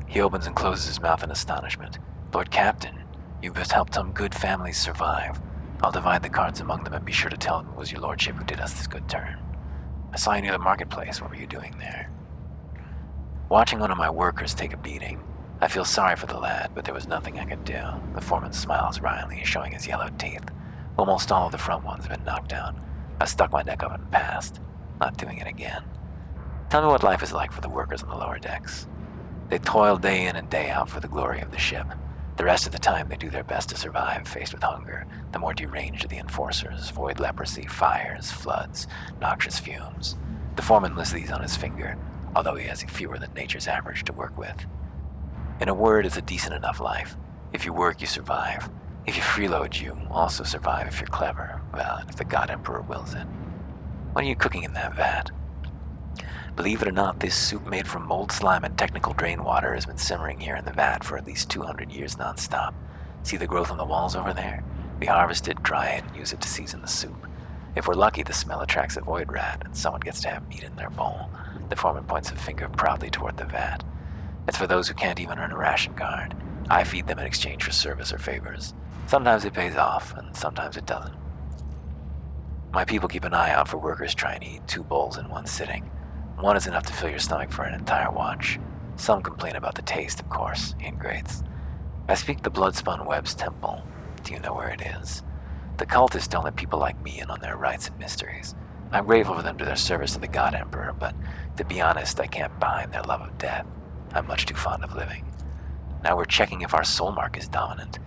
He opens and closes his mouth in astonishment. Lord Captain, you've just helped some good families survive. I'll divide the cards among them and be sure to tell them it was your lordship who did us this good turn. I saw you near the marketplace. What were you doing there? Watching one of my workers take a beating. I feel sorry for the lad, but there was nothing I could do. The foreman smiles wryly, showing his yellow teeth. Almost all of the front ones have been knocked out. I stuck my neck up and passed. Not doing it again. Tell me what life is like for the workers on the lower decks. They toil day in and day out for the glory of the ship. The rest of the time they do their best to survive, faced with hunger. The more deranged of the enforcers, void leprosy, fires, floods, noxious fumes. The foreman lists these on his finger, although he has fewer than nature's average to work with. In a word, it's a decent enough life. If you work, you survive. If you freeload, you also survive if you're clever. Well, if the God Emperor wills it. What are you cooking in that vat? Believe it or not, this soup made from mold slime and technical drain water has been simmering here in the vat for at least 200 years non-stop. See the growth on the walls over there? We harvest it, dry it, and use it to season the soup. If we're lucky, the smell attracts a void rat, and someone gets to have meat in their bowl. The foreman points a finger proudly toward the vat. It's for those who can't even earn a ration card. I feed them in exchange for service or favors. Sometimes it pays off, and sometimes it doesn't. My people keep an eye out for workers trying to eat 2 bowls in one sitting. One is enough to fill your stomach for an entire watch. Some complain about the taste, of course, ingrates. I speak the Bloodspun Web's temple. Do you know where it is? The cultists don't let people like me in on their rites and mysteries. I'm grateful for them to their service to the God Emperor, but to be honest, I can't behind their love of death. I'm much too fond of living. Now we're checking if our soul mark is dominant.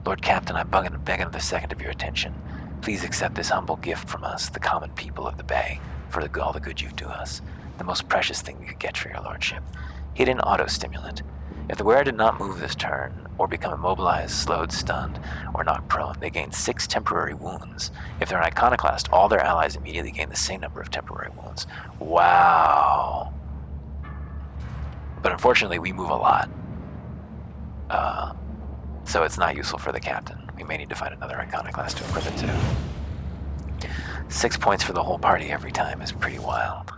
Lord Captain, I'm begging another second of your attention. Please accept this humble gift from us, the common people of the Bay, for all the good you do us. The most precious thing we could get for your lordship. Hidden auto-stimulant. If the wearer did not move this turn, or become immobilized, slowed, stunned, or knocked prone, they gain 6 temporary wounds. If they're an iconoclast, all their allies immediately gain the same number of temporary wounds. Wow. But unfortunately, we move a lot. So it's not useful for the captain. We may need to find another iconoclast to equip it to. 6 points for the whole party every time is pretty wild.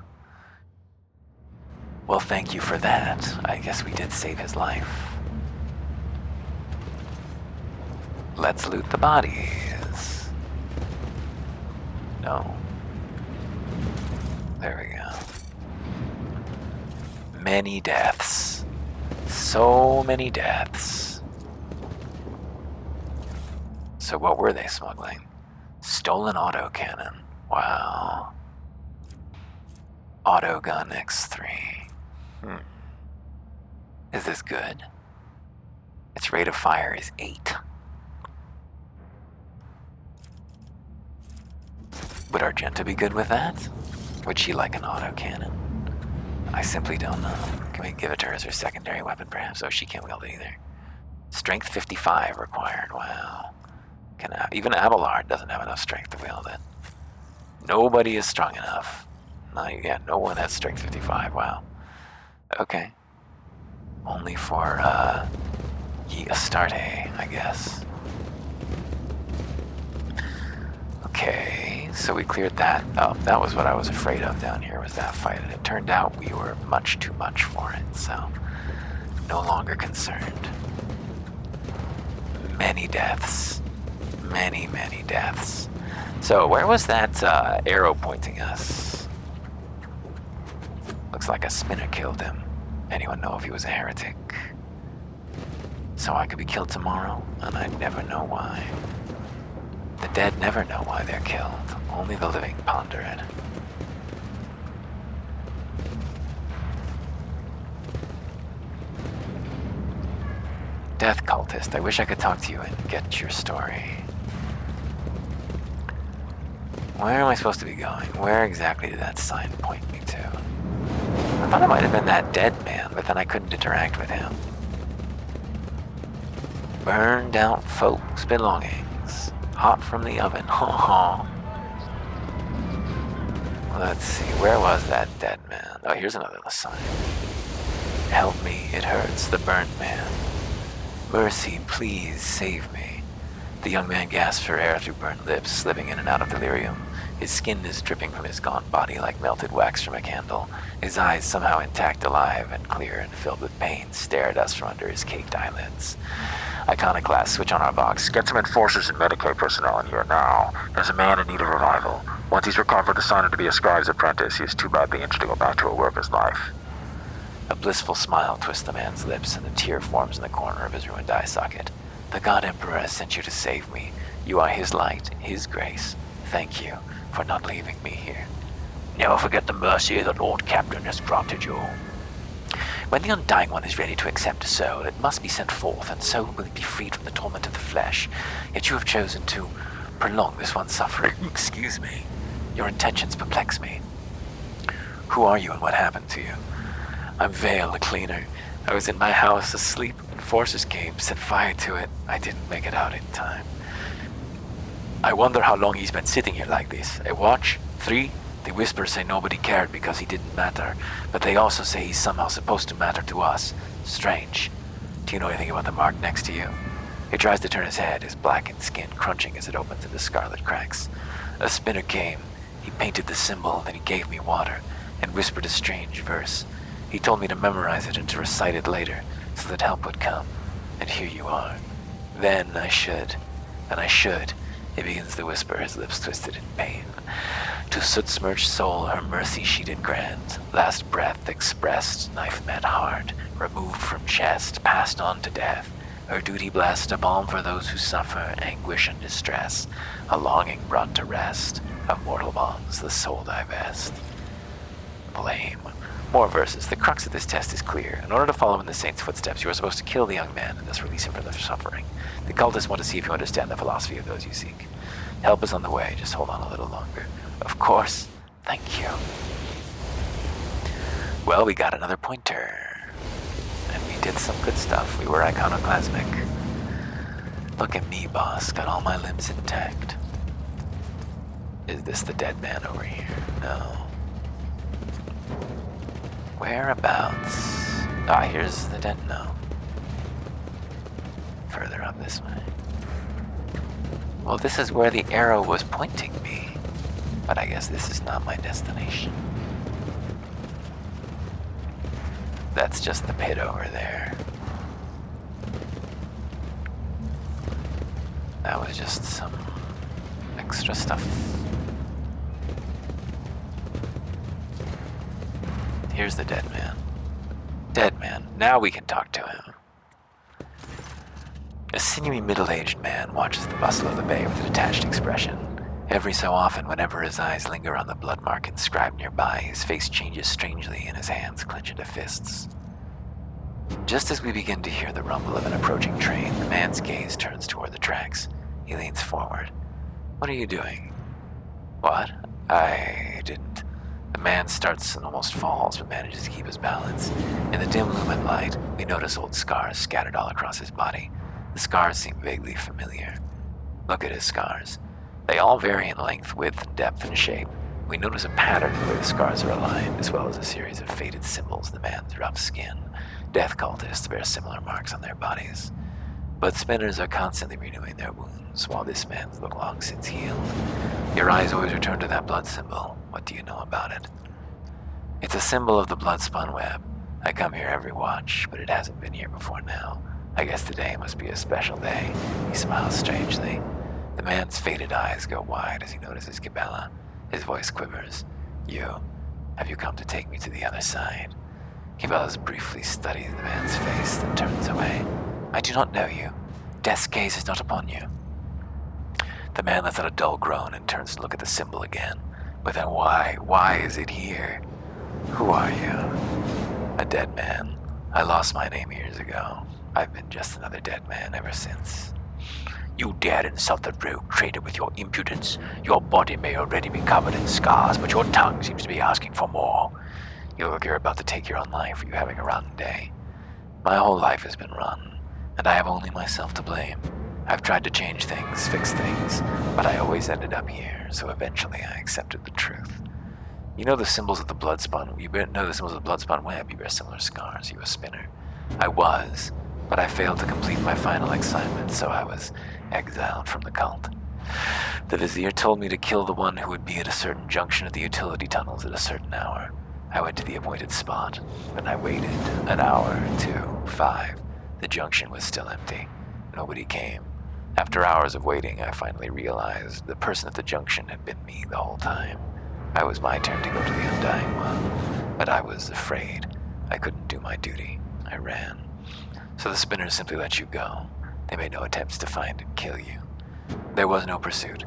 Well, thank you for that. I guess we did save his life. Let's loot the bodies. No. There we go. Many deaths. So many deaths. So what were they smuggling? Stolen autocannon. Wow. Autogun X3. Is this good? Its rate of fire is 8. Would Argenta be good with that? Would she like an autocannon? I simply don't know. Can we give it to her as her secondary weapon, perhaps? Oh, she can't wield it either. Strength 55 required. Wow. Even Abelard doesn't have enough strength to wield it. Nobody is strong enough. No one has strength 55. Wow. Okay. Only for, Ye Astarte, I guess. Okay, so we cleared that up. That was what I was afraid of down here, was that fight. And it turned out we were much too much for it, so no longer concerned. Many deaths. Many, many deaths. So where was that arrow pointing us? Looks like a spinner killed him. Anyone know if he was a heretic? So I could be killed tomorrow, and I'd never know why. The dead never know why they're killed. Only the living ponder it. Death cultist, I wish I could talk to you and get your story. Where am I supposed to be going? Where exactly did that sign point me to? I thought it might have been that dead man, but then I couldn't interact with him. Burned out folks' belongings. Hot from the oven. Let's see, where was that dead man? Oh, here's another sign. Help me, it hurts, the burnt man. Mercy, please save me. The young man gasps for air through burnt lips, slipping in and out of delirium. His skin is dripping from his gaunt body like melted wax from a candle. His eyes, somehow intact, alive, and clear, and filled with pain, stare at us from under his caked eyelids. Iconoclast, switch on our box. Get some enforcers and Medicaid personnel in here now. There's a man in need of revival. Once he's recovered, assign him to be a scribe's apprentice. He is too badly injured to go back to a worker's life. A blissful smile twists the man's lips, and a tear forms in the corner of his ruined eye socket. The God Emperor has sent you to save me. You are his light, his grace. Thank you for not leaving me here. Never forget the mercy the Lord Captain has granted you. When the Undying One is ready to accept a soul, it must be sent forth, and so will it be freed from the torment of the flesh. Yet you have chosen to prolong this one's suffering. Excuse me. Your intentions perplex me. Who are you and what happened to you? I'm Vale, the cleaner. I was in my house asleep, and forces came, set fire to it. I didn't make it out in time. I wonder how long he's been sitting here like this. A watch? 3? The Whispers say nobody cared because he didn't matter, but they also say he's somehow supposed to matter to us. Strange. Do you know anything about the mark next to you? He tries to turn his head, his blackened skin crunching as it opens into scarlet cracks. A spinner came. He painted the symbol, then he gave me water, and whispered a strange verse. He told me to memorize it and to recite it later, so that help would come. And here you are. Then I should. He begins to whisper, his lips twisted in pain. To soot-smirched soul her mercy she did grant. Last breath expressed, knife met heart, removed from chest, passed on to death. Her duty blessed, a balm for those who suffer anguish and distress. A longing brought to rest, of mortal bonds the soul divest. Blame. More verses. The crux of this test is clear. In order to follow in the saint's footsteps, you are supposed to kill the young man and thus release him from the suffering. The cultists want to see if you understand the philosophy of those you seek. Help is on the way, just hold on a little longer. Of course. Thank you. Well, we got another pointer. And we did some good stuff. We were iconoclasmic. Look at me, boss. Got all my limbs intact. Is this the dead man over here? No. Whereabouts? Ah, here's the dead. No. Further up this way. Well, this is where the arrow was pointing me. But I guess this is not my destination. That's just the pit over there. That was just some extra stuff. Here's the dead man. Dead man. Now we can talk to him. A sinewy middle-aged man watches the bustle of the bay with a detached expression. Every so often, whenever his eyes linger on the blood mark inscribed nearby, his face changes strangely and his hands clench into fists. Just as we begin to hear the rumble of an approaching train, the man's gaze turns toward the tracks. He leans forward. What are you doing? What? I didn't. The man starts and almost falls, but manages to keep his balance. In the dim lumen light, we notice old scars scattered all across his body. The scars seem vaguely familiar. Look at his scars. They all vary in length, width, depth, and shape. We notice a pattern in the way the scars are aligned, as well as a series of faded symbols in the man's rough skin. Death cultists bear similar marks on their bodies. But spinners are constantly renewing their wounds, while this man's look long since healed. Your eyes always return to that blood symbol. What do you know about it? It's a symbol of the blood-spun web. I come here every watch, but it hasn't been here before now. I guess today must be a special day. He smiles strangely. The man's faded eyes go wide as he notices Gabella. His voice quivers. Have you come to take me to the other side? Cabela's briefly studies the man's face, then turns away. I do not know you. Death's gaze is not upon you. The man lets out a dull groan and turns to look at the symbol again. But then why is it here? Who are you? A dead man. I lost my name years ago. I've been just another dead man ever since. You dare insult the rogue trader with your impudence. Your body may already be covered in scars, but your tongue seems to be asking for more. You look you're about to take your own life for you having a rotten day. My whole life has been run, and I have only myself to blame. I've tried to change things, fix things, but I always ended up here, so eventually I accepted the truth. You know the symbols of the blood-spun web. You bear similar scars. You a spinner. I was, but I failed to complete my final assignment, so I was exiled from the cult. The Vizier told me to kill the one who would be at a certain junction of the utility tunnels at a certain hour. I went to the appointed spot, and I waited an hour, 2, 5. The junction was still empty. Nobody came. After hours of waiting, I finally realized the person at the junction had been me the whole time. It was my turn to go to the Undying One, but I was afraid. I couldn't do my duty. I ran. So the spinners simply let you go. They made no attempts to find and kill you. There was no pursuit.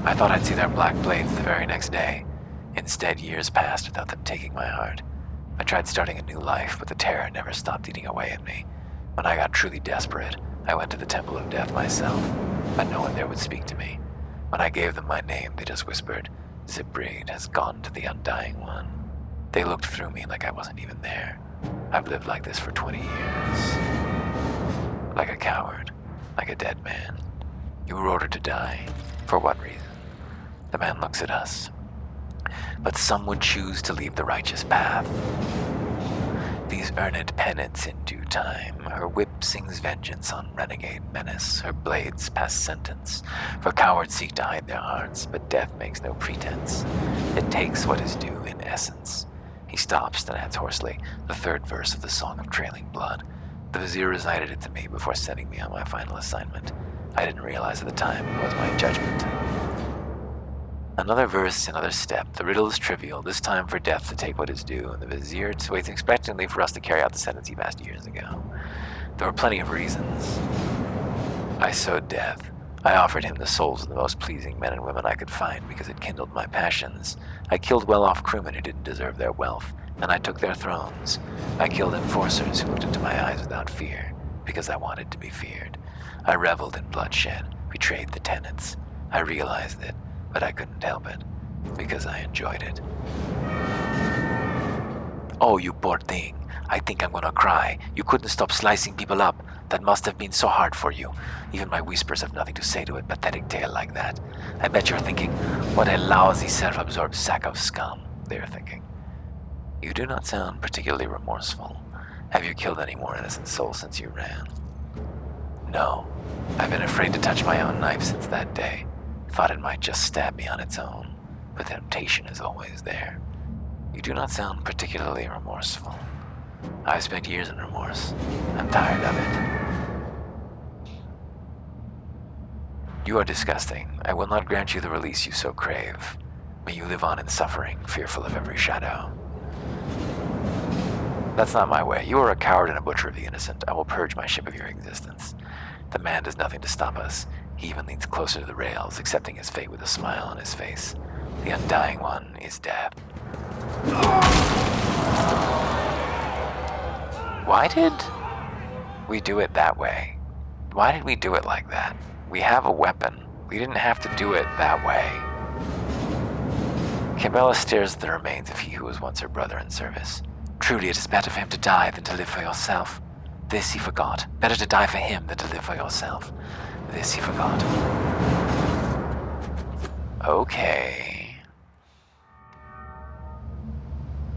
I thought I'd see their black blades the very next day. Instead, years passed without them taking my heart. I tried starting a new life, but the terror never stopped eating away at me. When I got truly desperate, I went to the Temple of Death myself, but no one there would speak to me. When I gave them my name, they just whispered, "Zibreed has gone to the Undying One." They looked through me like I wasn't even there. I've lived like this for 20 years. Like a coward, like a dead man. You were ordered to die. For what reason? The man looks at us. But some would choose to leave the righteous path. These earned penance in due time. Her whip sings vengeance on renegade menace. Her blades pass sentence. For cowards seek to hide their hearts, but death makes no pretense. It takes what is due in essence. He stops and adds hoarsely the third verse of the Song of Trailing Blood. The Vizier recited it to me before sending me on my final assignment. I didn't realize at the time it was my judgment. Another verse, another step. The riddle is trivial, this time for death to take what is due, and the Vizier waits expectantly for us to carry out the sentence he passed years ago. There were plenty of reasons. I sowed death. I offered him the souls of the most pleasing men and women I could find because it kindled my passions. I killed well-off crewmen who didn't deserve their wealth, and I took their thrones. I killed enforcers who looked into my eyes without fear, because I wanted to be feared. I reveled in bloodshed, betrayed the tenets. I realized it, but I couldn't help it, because I enjoyed it. Oh, you poor thing. I think I'm gonna cry. You couldn't stop slicing people up. That must have been so hard for you. Even my whispers have nothing to say to a pathetic tale like that. I bet you're thinking, what a lousy self-absorbed sack of scum, they're thinking. You do not sound particularly remorseful. Have you killed any more innocent souls since you ran? No. I've been afraid to touch my own knife since that day. Thought it might just stab me on its own. But temptation is always there. You do not sound particularly remorseful. I've spent years in remorse. I'm tired of it. You are disgusting. I will not grant you the release you so crave. May you live on in suffering, fearful of every shadow. That's not my way. You are a coward and a butcher of the innocent. I will purge my ship of your existence. The man does nothing to stop us. He even leans closer to the rails, accepting his fate with a smile on his face. The undying one is death. Why did we do it that way? Why did we do it like that? We have a weapon. We didn't have to do it that way. Cabela stares at the remains of he who was once her brother in service. Truly, it is better for him to die than to live for yourself. This he forgot. Better to die for him than to live for yourself. This he forgot. Okay.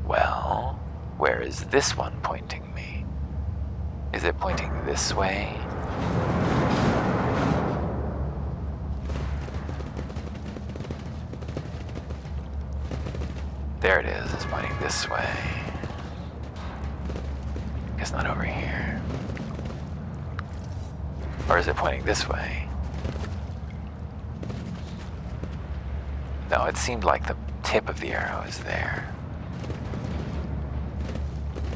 Well, where is this one pointing me? Is it pointing this way? There it is. It's pointing this way. Guess not over here. Or is it pointing this way? No, it seemed like the tip of the arrow is there.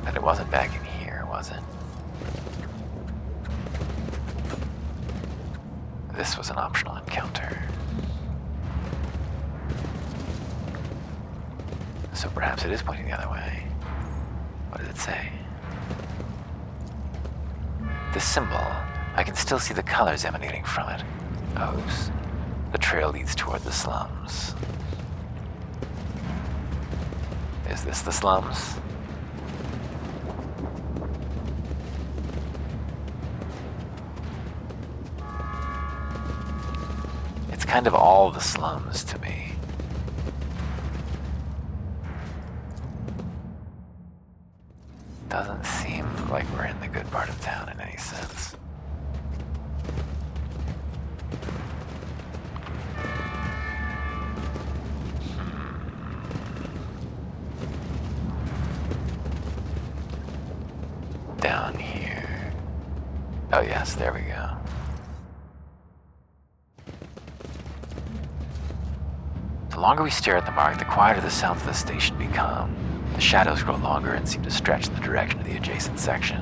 And it wasn't back in here, was it? This was an optional encounter. So perhaps it is pointing the other way. What does it say? This symbol, I can still see the colors emanating from it. O's. The trail leads toward the slums. Is this the slums? It's kind of all the slums to me. Doesn't seem like we're in the good part of town in any sense. Down here. Oh yes, there we go. The longer we stare at the mark, the quieter the sounds of the station become. The shadows grow longer and seem to stretch in the direction of the adjacent section.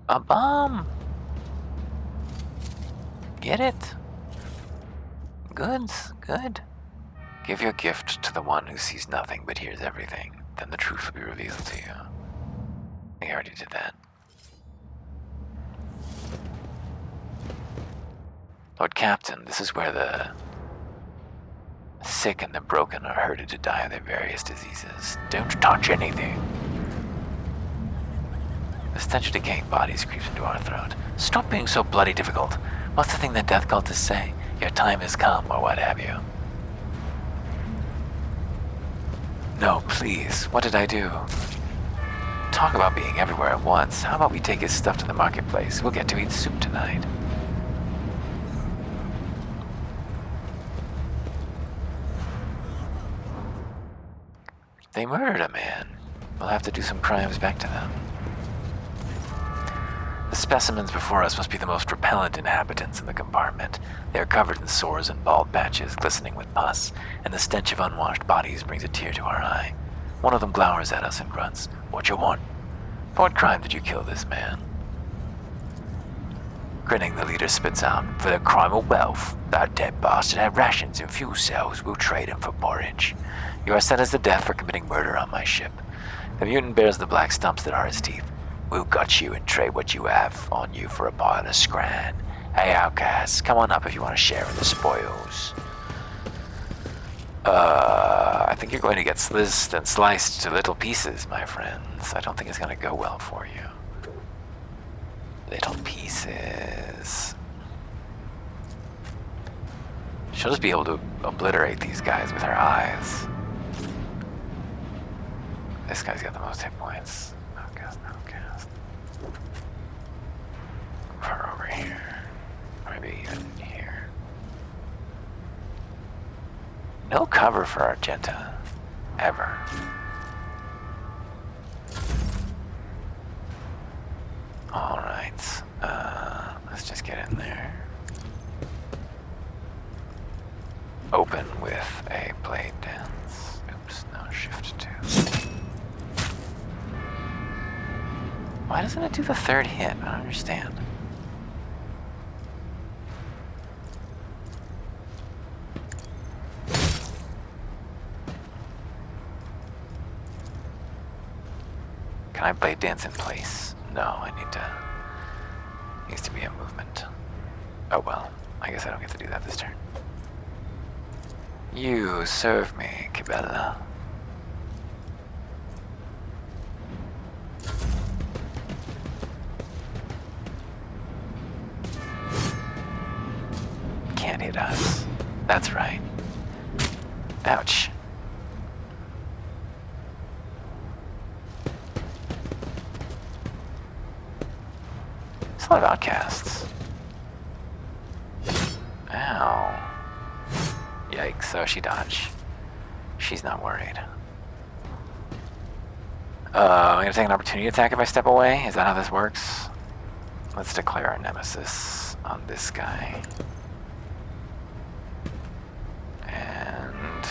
A bomb! Get it? Goods, good. Give your gift to the one who sees nothing but hears everything. Then the truth will be revealed to you. I already did that. Lord Captain, this is where the sick and the broken are herded to die of their various diseases. Don't touch anything. The stench of decaying bodies creeps into our throat. Stop being so bloody difficult. What's the thing that death cultists say? Your time has come, or what have you. No, please. What did I do? Talk about being everywhere at once. How about we take his stuff to the marketplace? We'll get to eat soup tonight. They murdered a man. We'll have to do some crimes back to them. The specimens before us must be the most repellent inhabitants in the compartment. They are covered in sores and bald patches, glistening with pus, and the stench of unwashed bodies brings a tear to our eye. One of them glowers at us and grunts, "What you want? For what crime did you kill this man?" Grinning, the leader spits out, "For the crime of wealth. That dead bastard had rations and fuel cells. We'll trade him for porridge. You are sentenced to death for committing murder on my ship. The mutant bears the black stumps that are his teeth. We'll gut you and trade what you have on you for a pile of scran. Hey, outcasts, come on up if you want to share in the spoils." I think you're going to get sliced and sliced to little pieces, my friends. I don't think it's going to go well for you. Little pieces. She'll just be able to obliterate these guys with her eyes. This guy's got the most hit points. Outcast, outcast. Move her over here. Or maybe even here. No cover for Argenta. Ever. Alright. Let's just get in there. Open with a blade dance. Oops, no, shift 2. Why doesn't it do the third hit? I don't understand. Can I blade dance in place? No, I need to... Needs to be a movement. Oh well, I guess I don't get to do that this turn. You serve me, Kibella. Can't hit us. That's right. Ouch. There's a lot of outcasts. Ow. Yikes, so she dodged. She's not worried. I'm gonna take an opportunity attack if I step away. Is that how this works? Let's declare our nemesis on this guy. And...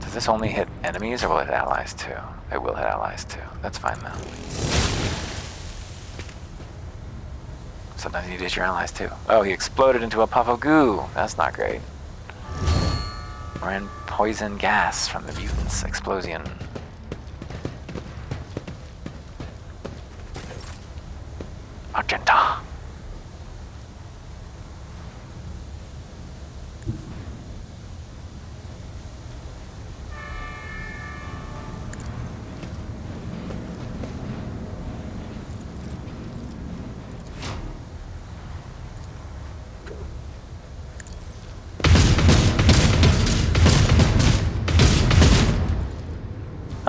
does this only hit enemies or will it hit allies too? It will hit allies too. That's fine though. Sometimes you ditch your allies too. Oh, he exploded into a puff of goo. That's not great. We're in poison gas from the mutant's explosion. Argenta.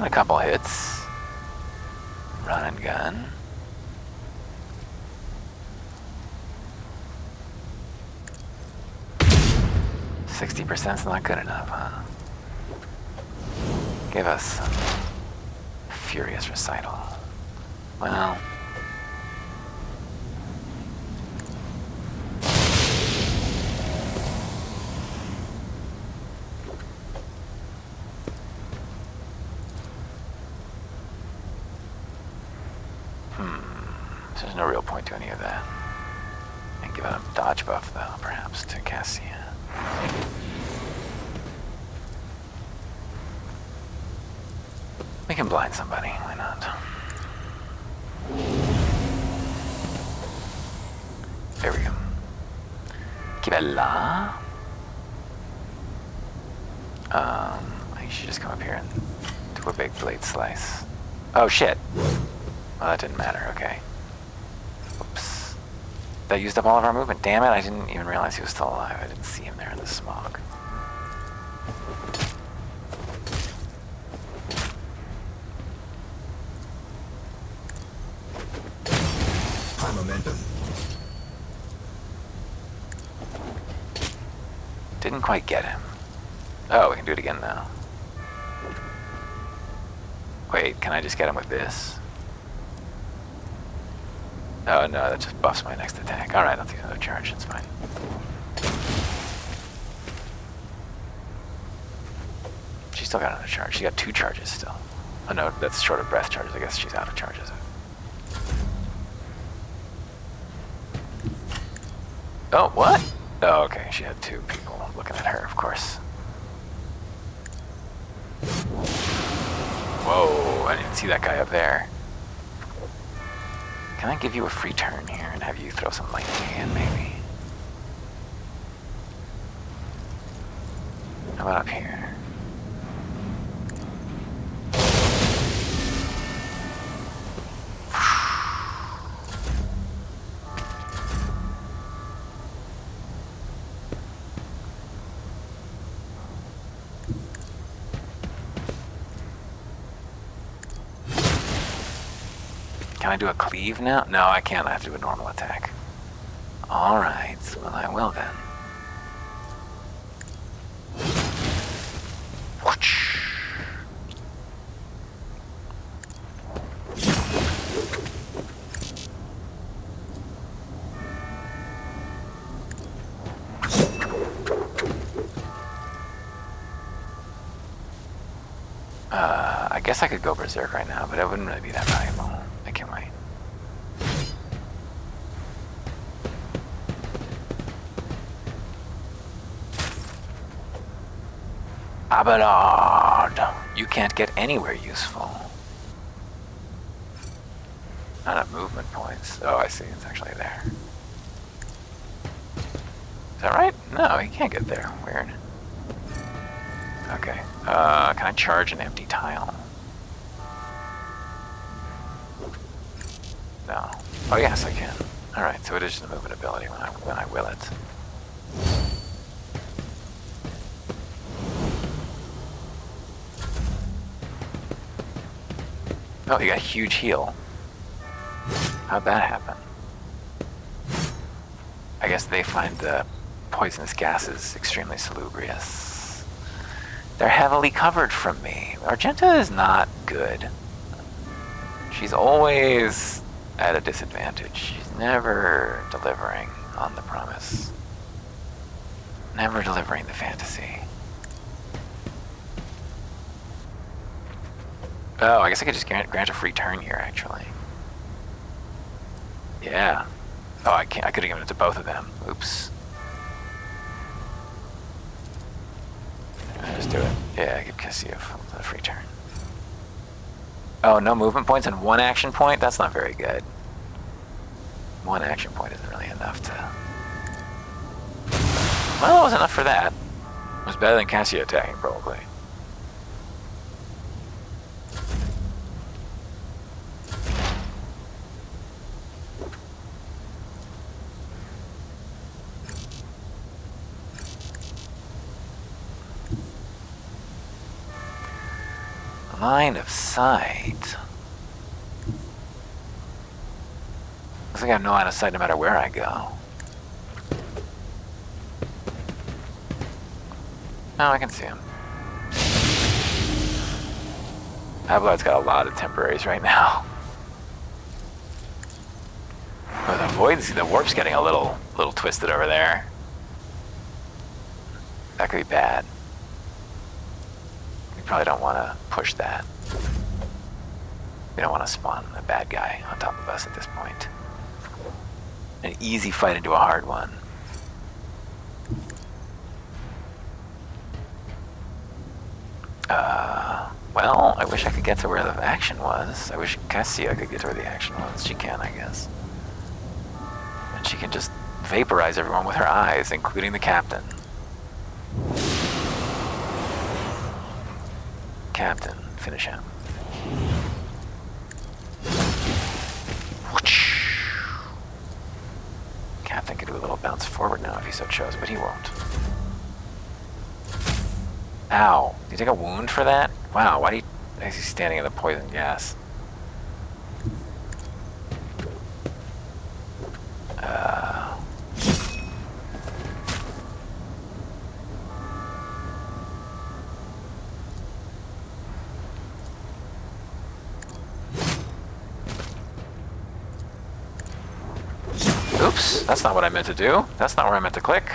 A couple hits. Run and gun. %'s not good enough, huh? Give us some furious recital. Well... there's no real point to any of that. And give it a dodge buff, though, perhaps, to Cassia. We can blind somebody, why not? There we go. Kibella. I should just come up here and do a big blade slice. Oh, shit. Well, that didn't matter, okay. Oops. That used up all of our movement. Damn it, I didn't even realize he was still alive. I didn't see him there in the smog. High momentum. Didn't quite get him. Oh, we can do it again now. Wait, can I just get him with this? Oh no, that just buffs my next attack. Alright, I'll take another charge, it's fine. She still got another charge. She got 2 charges still. Oh no, that's short of breath charges. I guess she's out of charges. Oh, what? Oh, okay, she had 2 people looking at her, of course. Whoa, I didn't see that guy up there. Can I give you a free turn here and have you throw some lightning in, maybe? How about up here? Can I do a cleave now? No, I can't. I have to do a normal attack. Alright, well I will then. I guess I could go Berserk right now, but it wouldn't really be that valuable. I can wait. Abelard! You can't get anywhere useful. Not enough movement points. Oh, I see. It's actually there. Is that right? No, he can't get there. Weird. Okay. Can I charge an empty tile? No. Oh, yes, I can. Alright, so it is just a movement ability when I will it. Oh, you got a huge heal. How'd that happen? I guess they find the poisonous gases extremely salubrious. They're heavily covered from me. Argenta is not good. She's always at a disadvantage. She's never delivering on the promise. Never delivering the fantasy. Oh, I guess I could just grant a free turn here, actually. Yeah. Oh, I can't. I could have given it to both of them. Oops. I'll just do it. Yeah, give Cassia a free turn. Oh, no movement points and one action point? That's not very good. One action point isn't really enough to... Well, it was enough for that. It was better than Cassia attacking, probably. Line of sight. Looks like I have no line of sight no matter where I go. Oh, I can see him. Abelard's got a lot of temporaries right now. Oh, the warp's getting a little twisted over there. That could be bad. Probably don't want to push that. We don't want to spawn a bad guy on top of us at this point. An easy fight into a hard one. Well, I wish I could get to where the action was. I wish Cassia could get to where the action was. She can, I guess. And she can just vaporize everyone with her eyes, including the captain. Captain, finish him. Captain could do a little bounce forward now if he so chose, but he won't. Ow. Did you take a wound for that? Wow, why is he standing in the poison gas? Oops, that's not what I meant to do. That's not where I meant to click.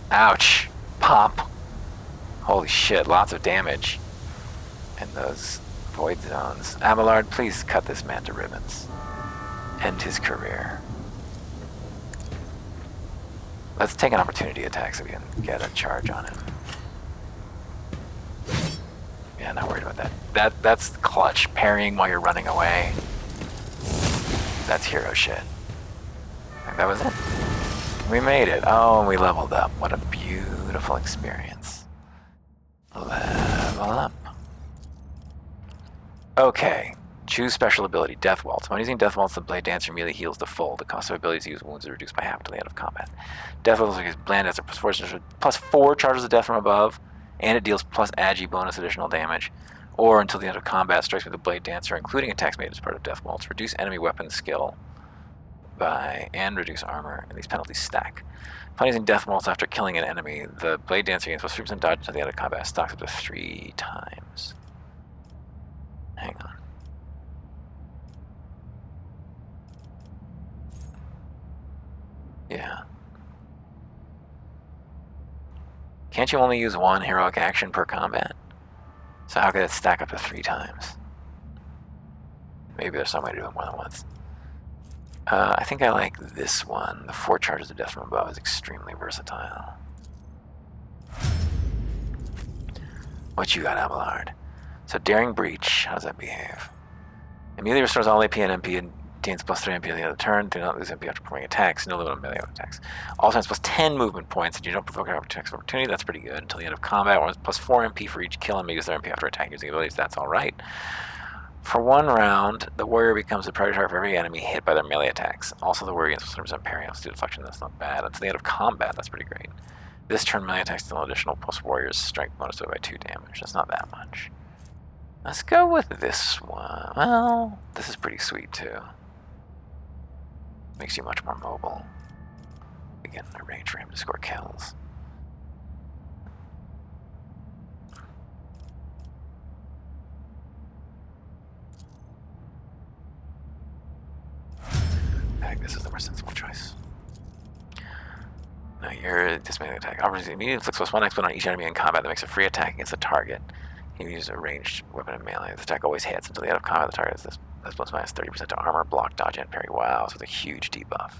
Ouch. Pop. Holy shit, lots of damage in those void zones. Abelard, please cut this man to ribbons. End his career. Let's take an opportunity attack so we can get a charge on him. Yeah, not worried about about that. That's clutch. Parrying while you're running away. That's hero shit. I think that was it. We made it. Oh, and we leveled up. What a beautiful experience. Level up. Okay. Choose special ability, Death Waltz. When using Death Waltz, the Blade Dancer immediately heals the full. The cost of abilities to use wounds is reduced by half until the end of combat. Death Waltz is Blade Dancer plus 4 charges of death from above, and it deals plus agi bonus additional damage. Or until the end of combat, strikes with the Blade Dancer, including attacks made as part of Death Waltz. Reduce enemy weapon skill by and reduce armor, and these penalties stack. Upon using Death Waltz after killing an enemy, the Blade Dancer gains plus 3% dodge until the end of combat. Stocks up to 3 times. Hang on. Yeah. Can't you only use 1 heroic action per combat? So how could it stack up to 3 times? Maybe there's some way to do it more than once. I think I like this one. The 4 charges of death from above is extremely versatile. What you got, Abelard? So Daring Breach, how does that behave? Immediately restores all AP and MP and gains plus 3 MP at the end of the turn. Do not lose MP after performing attacks. No limit on melee attacks. Also has plus 10 movement points, and you don't provoke an attacks of opportunity. That's pretty good. Until the end of combat, one plus 4 MP for each kill and may use their MP after attacking using abilities. That's alright. For 1 round, the warrior becomes the priority target for every enemy hit by their melee attacks. Also, the warrior gains 100% parry on student deflection. That's not bad. Until the end of combat, that's pretty great. This turn, melee attacks deal additional plus warrior's strength bonus to it by 2 damage. That's not that much. Let's go with this one. Well, this is pretty sweet too. Makes you much more mobile. Again, a range for him to score kills. I think this is the more sensible choice. Now you're dismantling attack. Opportunity immediately inflicts plus 1 exploit on each enemy in combat that makes a free attack against the target. You use a ranged weapon in melee. This attack always hits until the end of combat. The target has this plus minus 30% to armor, block, dodge, and parry. Wow, so it's a huge debuff.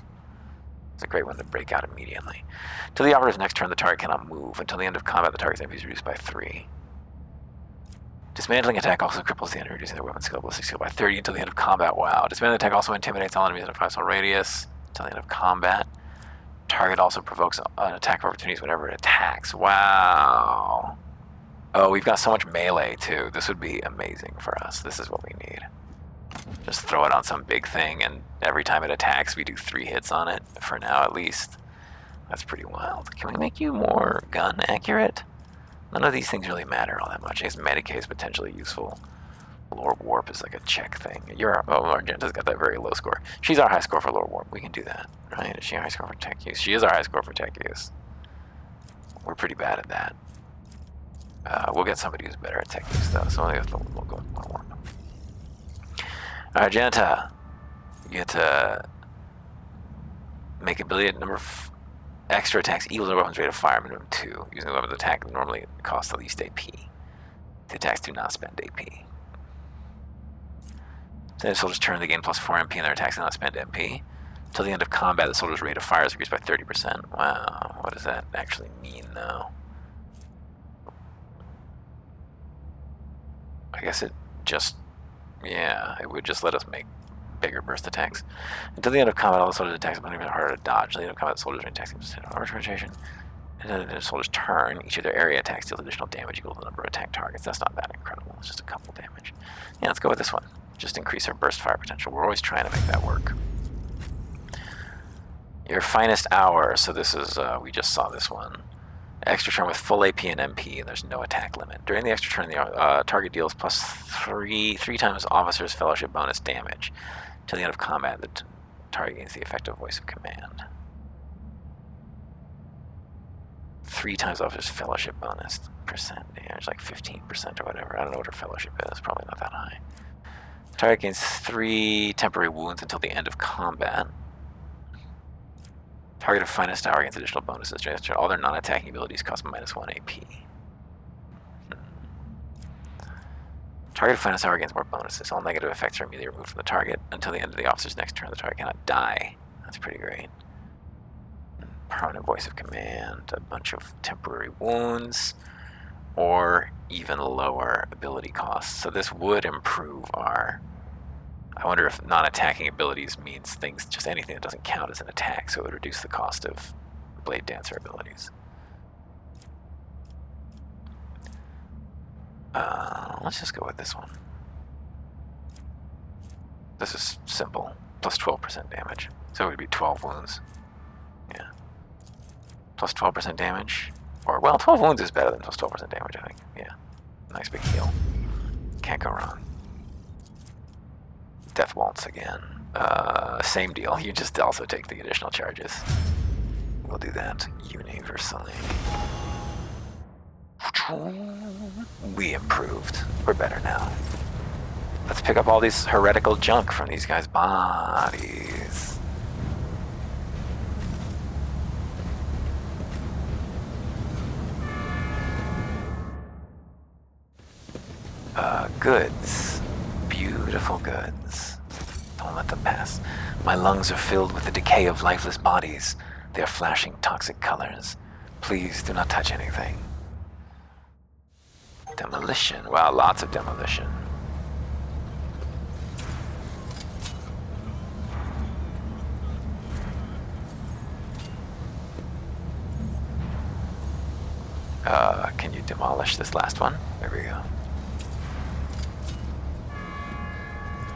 It's a great one to break out immediately. Till the operative's next turn, the target cannot move. Until the end of combat, the target's MP is reduced by 3. Dismantling attack also cripples the enemy, reducing their weapon skill, ballistic skill by 30 until the end of combat. Wow. Dismantling attack also intimidates all enemies in a 5-cell radius until the end of combat. Target also provokes an attack of opportunities whenever it attacks. Wow. Oh, we've got so much melee too. This would be amazing for us. This is what we need. Just throw it on some big thing, and every time it attacks, we do 3 hits on it, for now at least. That's pretty wild. Can we make you more gun accurate? None of these things really matter all that much. I guess Medicaid is potentially useful. Lore Warp is like a check thing. Argenta's got that very low score. She's our high score for Lore Warp. We can do that, right? Is she our high score for tech use? She is our high score for tech use. We're pretty bad at that. We'll get somebody who's better at tech use, though, so we'll go with Lore Warp. Argenta, you get to make ability number extra attacks equal to the weapon's rate of fire, minimum 2. Using the weapon's attack normally costs the least AP. The attacks do not spend AP. Then the soldiers turn, they gain plus 4 MP, and their attacks do not spend MP. Until the end of combat, the soldier's rate of fire is increased by 30%. Wow, what does that actually mean, though? I guess it just... yeah, it would just let us make bigger burst attacks. Until the end of combat, all the soldiers' attacks are even harder to dodge. Until the end of combat, the soldiers' attacks percent armor penetration. And then the soldiers' turn, each of their area attacks deals additional damage equal to the number of attack targets. That's not that incredible. It's just a couple damage. Yeah, let's go with this one. Just increase our burst fire potential. We're always trying to make that work. Your finest hour. So this is, we just saw this one. Extra turn with full AP and MP, and there's no attack limit. During the extra turn, the target deals plus 3 times Officer's Fellowship bonus damage. Till the end of combat, the target gains the effective voice of command. 3 times Officer's Fellowship bonus percent damage, like 15% or whatever. I don't know what her Fellowship is, probably not that high. Target gains 3 temporary wounds until the end of combat. Target of finest hour gains additional bonuses. All their non-attacking abilities cost minus 1 AP. Target of finest hour gains more bonuses. All negative effects are immediately removed from the target. Until the end of the officer's next turn, the target cannot die. That's pretty great. Permanent voice of command. A bunch of temporary wounds. or even lower ability costs. So this would improve our... I wonder if non-attacking abilities means things, just anything that doesn't count as an attack, so it would reduce the cost of Blade Dancer abilities. Let's just go with this one. This is simple, plus 12% damage. So it would be 12 wounds. Yeah. Plus 12% damage. Or, well, 12 wounds is better than plus 12% damage, I think. Yeah. Nice big heal. Can't go wrong. Death Waltz again. Same deal. You just also take the additional charges. We'll do that universally. We improved. We're better now. Let's pick up all these heretical junk from these guys' bodies. Goods. Beautiful goods. Don't let them pass. My lungs are filled with the decay of lifeless bodies. They are flashing toxic colors. Please do not touch anything. Demolition. Wow, lots of demolition. Can you demolish this last one? There we go.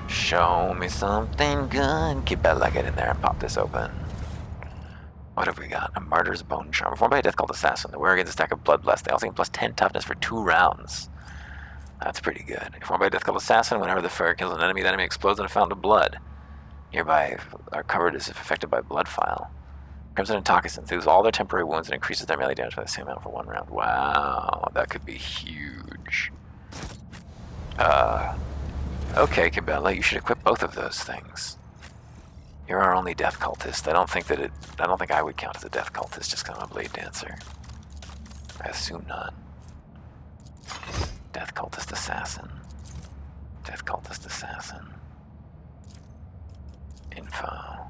Show me something good. Kibella, get in there and pop this open. What have we got? A Martyr's Bone Charm. Formed by a Death Cult Assassin. The wearer gets a stack of Bloodblessed. They also gain plus 10 toughness for 2 rounds. That's pretty good. Formed by a Death Cult Assassin, whenever the fur kills an enemy, the enemy explodes in a fountain of blood. Nearby are covered as if affected by blood file. Crimson Intoxicants lose all their temporary wounds and increases their melee damage by the same amount for 1 round. Wow, that could be huge. Okay, Kibella, you should equip both of those things. You're our only death cultist. I don't think I would count as a death cultist just because I'm a Blade Dancer. I assume not. Death cultist assassin. Death cultist assassin. Info.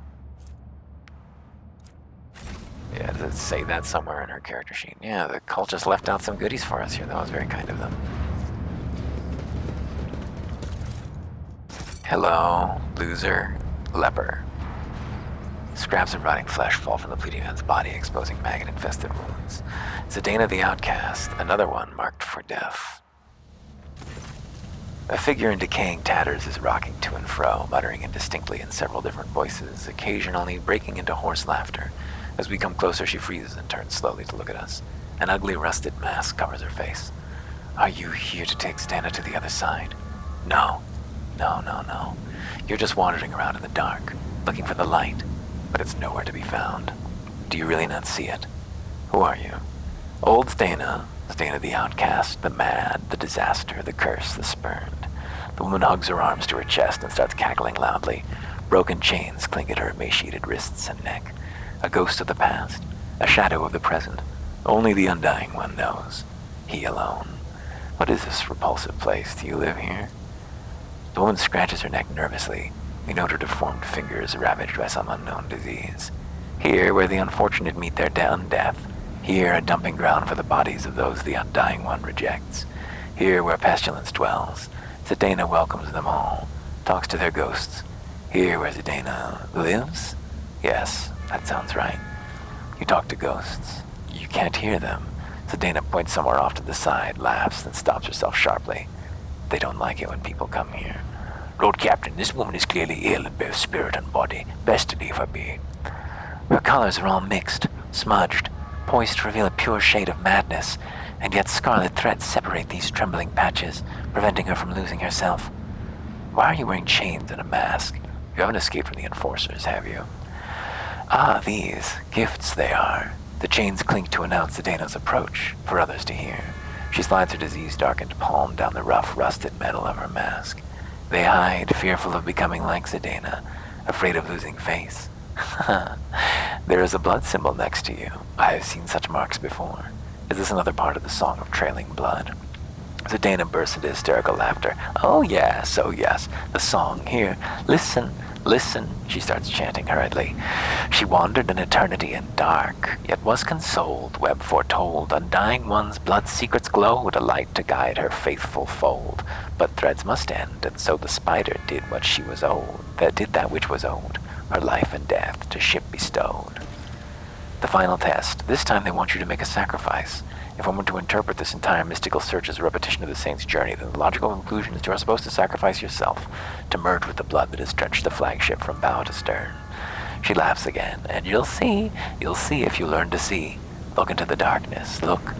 Yeah, does it say that somewhere in her character sheet? Yeah, the cult just left out some goodies for us here. That was very kind of them. Hello, loser, leper. Scraps of rotting flesh fall from the bleeding man's body, exposing maggot-infested wounds. Zidane the Outcast, another one marked for death. A figure in decaying tatters is rocking to and fro, muttering indistinctly in several different voices, occasionally breaking into hoarse laughter. As we come closer, she freezes and turns slowly to look at us. An ugly, rusted mask covers her face. Are you here to take Stana to the other side? No. No. You're just wandering around in the dark, looking for the light, but it's nowhere to be found. Do you really not see it? Who are you? Old Stana the Outcast, the mad, the disaster, the curse, the spurned. The woman hugs her arms to her chest and starts cackling loudly. Broken chains cling at her emaciated wrists and neck. A ghost of the past, a shadow of the present. Only the Undying One knows. He alone. What is this repulsive place? Do you live here? The woman scratches her neck nervously. We note her deformed fingers ravaged by some unknown disease. Here, where the unfortunate meet their death. Here, a dumping ground for the bodies of those the Undying One rejects. Here, where pestilence dwells. Zidane welcomes them all, talks to their ghosts. Here, where Zidane lives? Yes, that sounds right. You talk to ghosts. You can't hear them. Zidane points somewhere off to the side, laughs, then stops herself sharply. They don't like it when people come here. Lord Captain, this woman is clearly ill in both spirit and body. Best to leave her be. Her colors are all mixed, smudged, poised to reveal a pure shade of madness, and yet scarlet threads separate these trembling patches, preventing her from losing herself. Why are you wearing chains and a mask? You haven't escaped from the enforcers, have you? Ah, these. Gifts they are. The chains clink to announce Zidane's approach, for others to hear. She slides her disease-darkened palm down the rough, rusted metal of her mask. They hide, fearful of becoming like Zidane, afraid of losing face. There is a blood symbol next to you. I have seen such marks before. Is this another part of the Song of Trailing Blood? Zidane bursts into hysterical laughter. Oh yes, the song. Here, listen. Listen, she starts chanting hurriedly. She wandered an eternity in dark, yet was consoled, Webb foretold. Undying one's blood secrets glowed, a light to guide her faithful fold. But threads must end, and so the spider did what she was owed, that which was owed, her life and death to ship bestowed. The final test. This time they want you to make a sacrifice. If one were to interpret this entire mystical search as a repetition of the saint's journey, then the logical conclusion is you are supposed to sacrifice yourself to merge with the blood that has drenched the flagship from bow to stern. She laughs again, and you'll see if you learn to see. Look into the darkness. Look,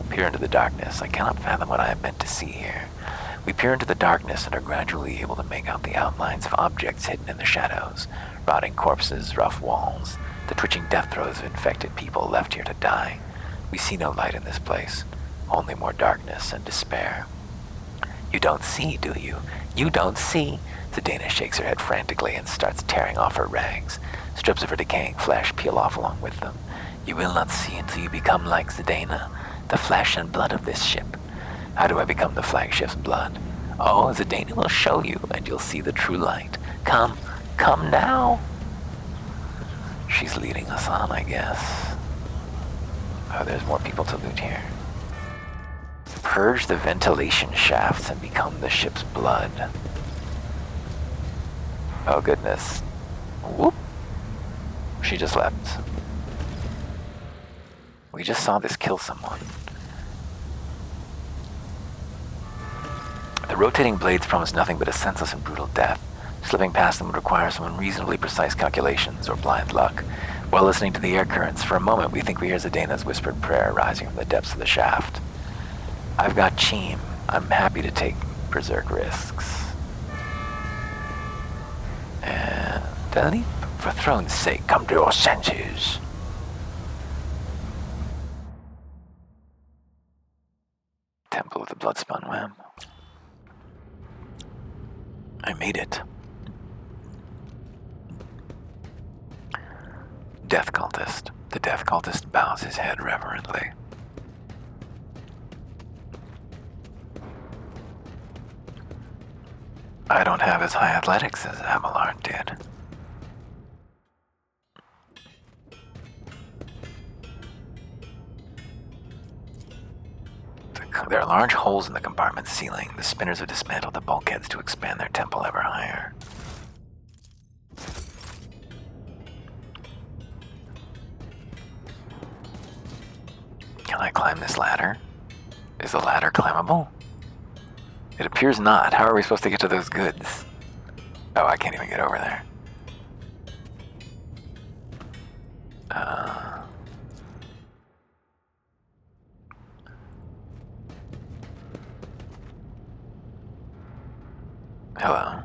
peer into the darkness. I cannot fathom what I am meant to see here. We peer into the darkness and are gradually able to make out the outlines of objects hidden in the shadows, rotting corpses, rough walls, the twitching death throes of infected people left here to die. We see no light in this place, only more darkness and despair. You don't see, do you? You don't see? Zidane shakes her head frantically and starts tearing off her rags. Strips of her decaying flesh peel off along with them. You will not see until you become like Zidane, the flesh and blood of this ship. How do I become the flagship's blood? Oh, Zidane will show you, and you'll see the true light. Come now. She's leading us on, I guess. Oh, there's more people to loot here. Purge the ventilation shafts and become the ship's blood. Oh, goodness. Whoop. She just left. We just saw this kill someone. The rotating blades promise nothing but a senseless and brutal death. Slipping past them would require some unreasonably precise calculations or blind luck. While listening to the air currents, for a moment we think we hear Zidane's whispered prayer rising from the depths of the shaft. I've got Cheem. I'm happy to take berserk risks. And a leap. For throne's sake, come to your senses. Temple of the Bloodspun Web. I made it. Death cultist. The death cultist bows his head reverently. I don't have as high athletics as Abelard did. There are large holes in the compartment's ceiling. The spinners have dismantled the bulkheads to expand their temple ever higher. Can I climb this ladder? Is the ladder climbable? It appears not. How are we supposed to get to those goods? Oh, I can't even get over there. Hello.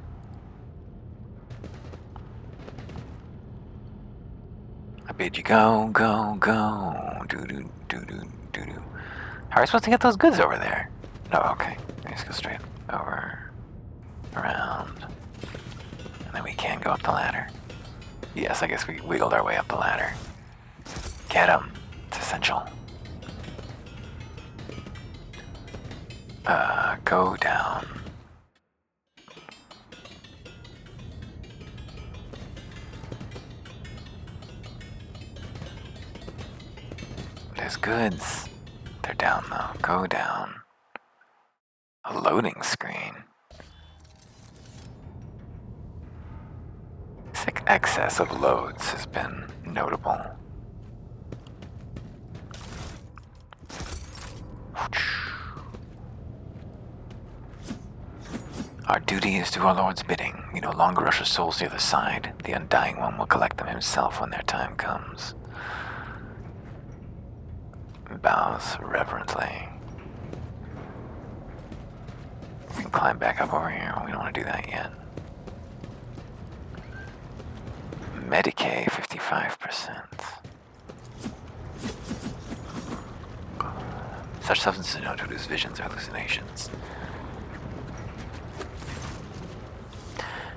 I bid you go, go, go. Doo-doo, doo-doo, doo-doo. How are we supposed to get those goods over there? No, okay. Let's go straight over, around, and then we can go up the ladder. Yes, I guess we wiggled our way up the ladder. Get 'em. It's essential. Go down. There's goods. They're down though. Go down. A loading screen. Sick excess of loads has been notable. Our duty is to our Lord's bidding. We no longer usher souls to the other side. The Undying One will collect them himself when their time comes. Bows reverently. We can climb back up over here. We don't want to do that yet. Medicae 55%. Such substances are known to induce visions or hallucinations.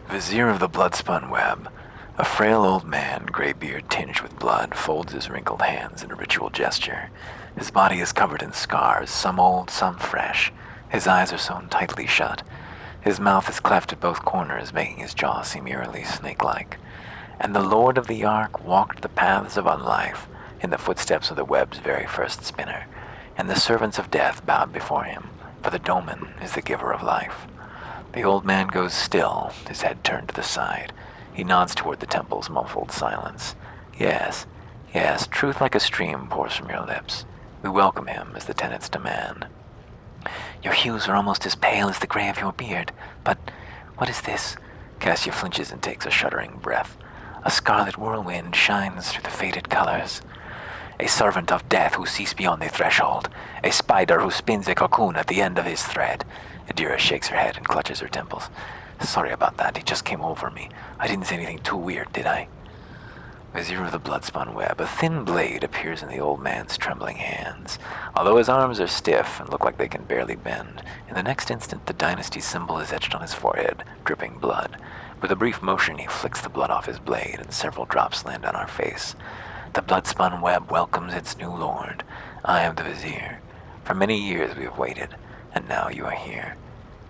Vizier of the Bloodspun Web. A frail old man, gray beard tinged with blood, folds his wrinkled hands in a ritual gesture. His body is covered in scars, some old, some fresh. His eyes are sewn tightly shut. His mouth is cleft at both corners, making his jaw seem eerily snake-like. And the Lord of the Ark walked the paths of unlife in the footsteps of the web's very first spinner, and the servants of death bowed before him, for the Doman is the giver of life. The old man goes still, his head turned to the side. He nods toward the temple's muffled silence. Yes, truth like a stream pours from your lips. We welcome him as the tenets demand. Your hues are almost as pale as the gray of your beard, but what is this? Cassia flinches and takes a shuddering breath. A scarlet whirlwind shines through the faded colors. A servant of death who sees beyond the threshold. A spider who spins a cocoon at the end of his thread. Adira shakes her head and clutches her temples. Sorry about that, it just came over me. I didn't say anything too weird, did I? Vizier of the Bloodspun Web, a thin blade appears in the old man's trembling hands. Although his arms are stiff and look like they can barely bend, in the next instant the dynasty symbol is etched on his forehead, dripping blood. With a brief motion he flicks the blood off his blade, and several drops land on our face. The Bloodspun Web welcomes its new lord. I am the Vizier. For many years we have waited, and now you are here.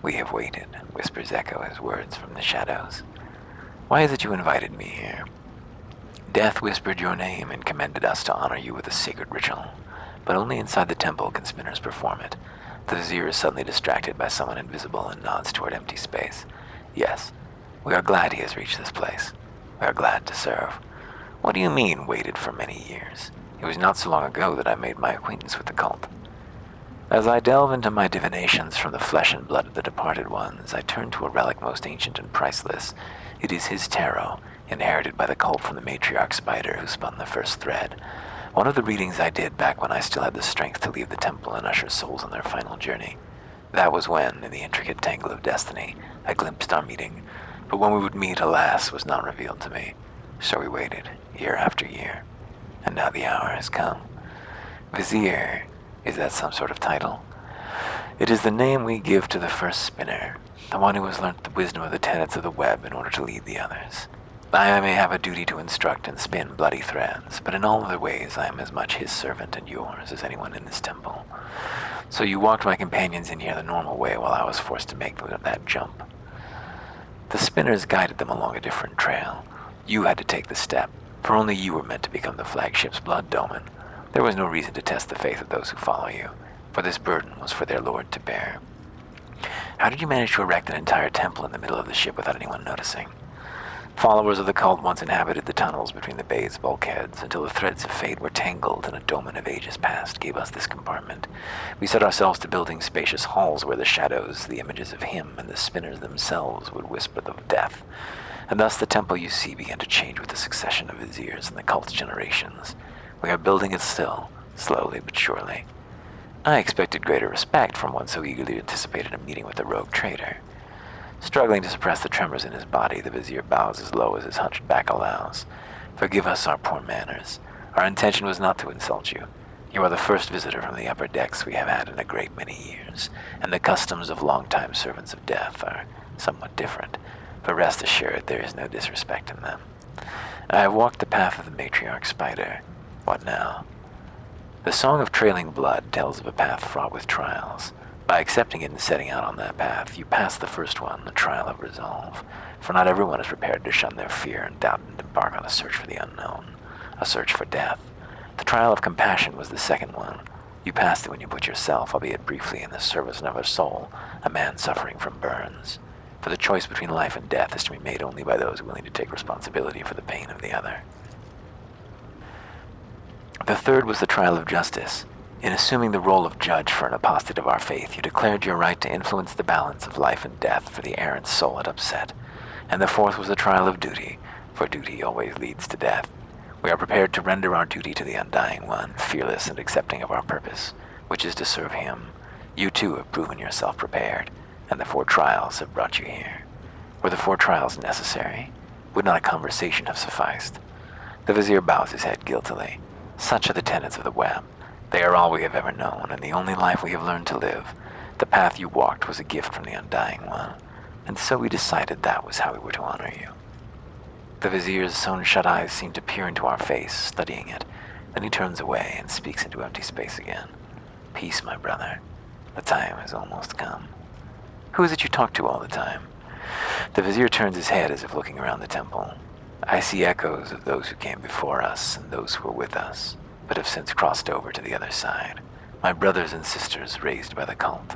We have waited, whispers Echo his words from the shadows. Why is it you invited me here? Death whispered your name and commended us to honor you with a sacred ritual, but only inside the temple can spinners perform it. The Vizier is suddenly distracted by someone invisible and nods toward empty space. Yes, we are glad he has reached this place. We are glad to serve. What do you mean, waited for many years? It was not so long ago that I made my acquaintance with the cult. As I delve into my divinations from the flesh and blood of the departed ones, I turn to a relic most ancient and priceless. It is his tarot, inherited by the cult from the matriarch spider who spun the first thread. One of the readings I did back when I still had the strength to leave the temple and usher souls on their final journey. That was when, in the intricate tangle of destiny, I glimpsed our meeting. But when we would meet, alas, was not revealed to me. So we waited, year after year. And now the hour has come. Vizier, is that some sort of title? It is the name we give to the first spinner, the one who has learnt the wisdom of the tenets of the web in order to lead the others. I may have a duty to instruct and spin bloody threads, but in all other ways I am as much his servant and yours as anyone in this temple. So you walked my companions in here the normal way while I was forced to make that jump. The spinners guided them along a different trail. You had to take the step, for only you were meant to become the flagship's blood doman. There was no reason to test the faith of those who follow you, for this burden was for their lord to bear. How did you manage to erect an entire temple in the middle of the ship without anyone noticing? Followers of the cult once inhabited the tunnels between the bay's bulkheads until the threads of fate were tangled and a doman of ages past gave us this compartment. We set ourselves to building spacious halls where the shadows, the images of him, and the spinners themselves would whisper of death. And thus the temple you see began to change with the succession of viziers and the cult's generations. We are building it still, slowly but surely. I expected greater respect from one so eagerly anticipated a meeting with the rogue traitor. Struggling to suppress the tremors in his body, the Vizier bows as low as his hunched back allows. Forgive us our poor manners. Our intention was not to insult you. You are the first visitor from the upper decks we have had in a great many years, and the customs of long-time servants of death are somewhat different, but rest assured there is no disrespect in them. I have walked the path of the matriarch spider. What now? The Song of Trailing Blood tells of a path fraught with trials. By accepting it and setting out on that path, you pass the first one, the trial of resolve. For not everyone is prepared to shun their fear and doubt and embark on a search for the unknown, a search for death. The trial of compassion was the second one. You passed it when you put yourself, albeit briefly, in the service of another soul, a man suffering from burns. For the choice between life and death is to be made only by those willing to take responsibility for the pain of the other. The third was the trial of justice. In assuming the role of judge for an apostate of our faith, you declared your right to influence the balance of life and death for the errant soul it upset. And the fourth was the trial of duty, for duty always leads to death. We are prepared to render our duty to the Undying One, fearless and accepting of our purpose, which is to serve him. You too have proven yourself prepared, and the 4 trials have brought you here. Were the 4 trials necessary? Would not a conversation have sufficed? The Vizier bows his head guiltily. Such are the tenets of the web. They are all we have ever known, and the only life we have learned to live. The path you walked was a gift from the Undying One, and so we decided that was how we were to honor you. The Vizier's sun-shut eyes seem to peer into our face, studying it. Then he turns away and speaks into empty space again. Peace, my brother. The time has almost come. Who is it you talk to all the time? The vizier turns his head as if looking around the temple. I see echoes of those who came before us and those who were with us, but have since crossed over to the other side. My brothers and sisters raised by the cult.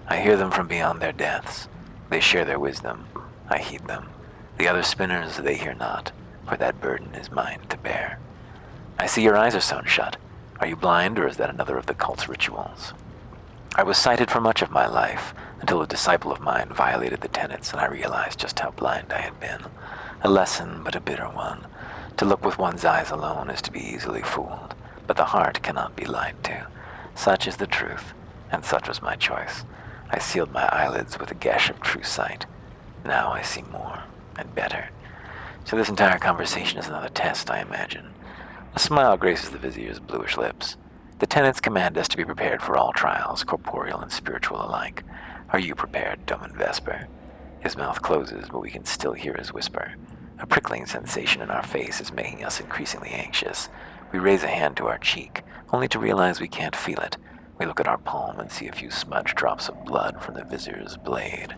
I hear them from beyond their deaths. They share their wisdom. I heed them. The other spinners they hear not, for that burden is mine to bear. I see your eyes are sewn shut. Are you blind, or is that another of the cult's rituals? I was sighted for much of my life, until a disciple of mine violated the tenets and I realized just how blind I had been. A lesson, but a bitter one. To look with one's eyes alone is to be easily fooled, but the heart cannot be lied to. Such is the truth, and such was my choice. I sealed my eyelids with a gash of true sight. Now I see more, and better. So this entire conversation is another test, I imagine. A smile graces the vizier's bluish lips. The tenets command us to be prepared for all trials, corporeal and spiritual alike. Are you prepared, Domin Vesper? His mouth closes, but we can still hear his whisper. A prickling sensation in our face is making us increasingly anxious. We raise a hand to our cheek, only to realize we can't feel it. We look at our palm and see a few smudged drops of blood from the vizier's blade.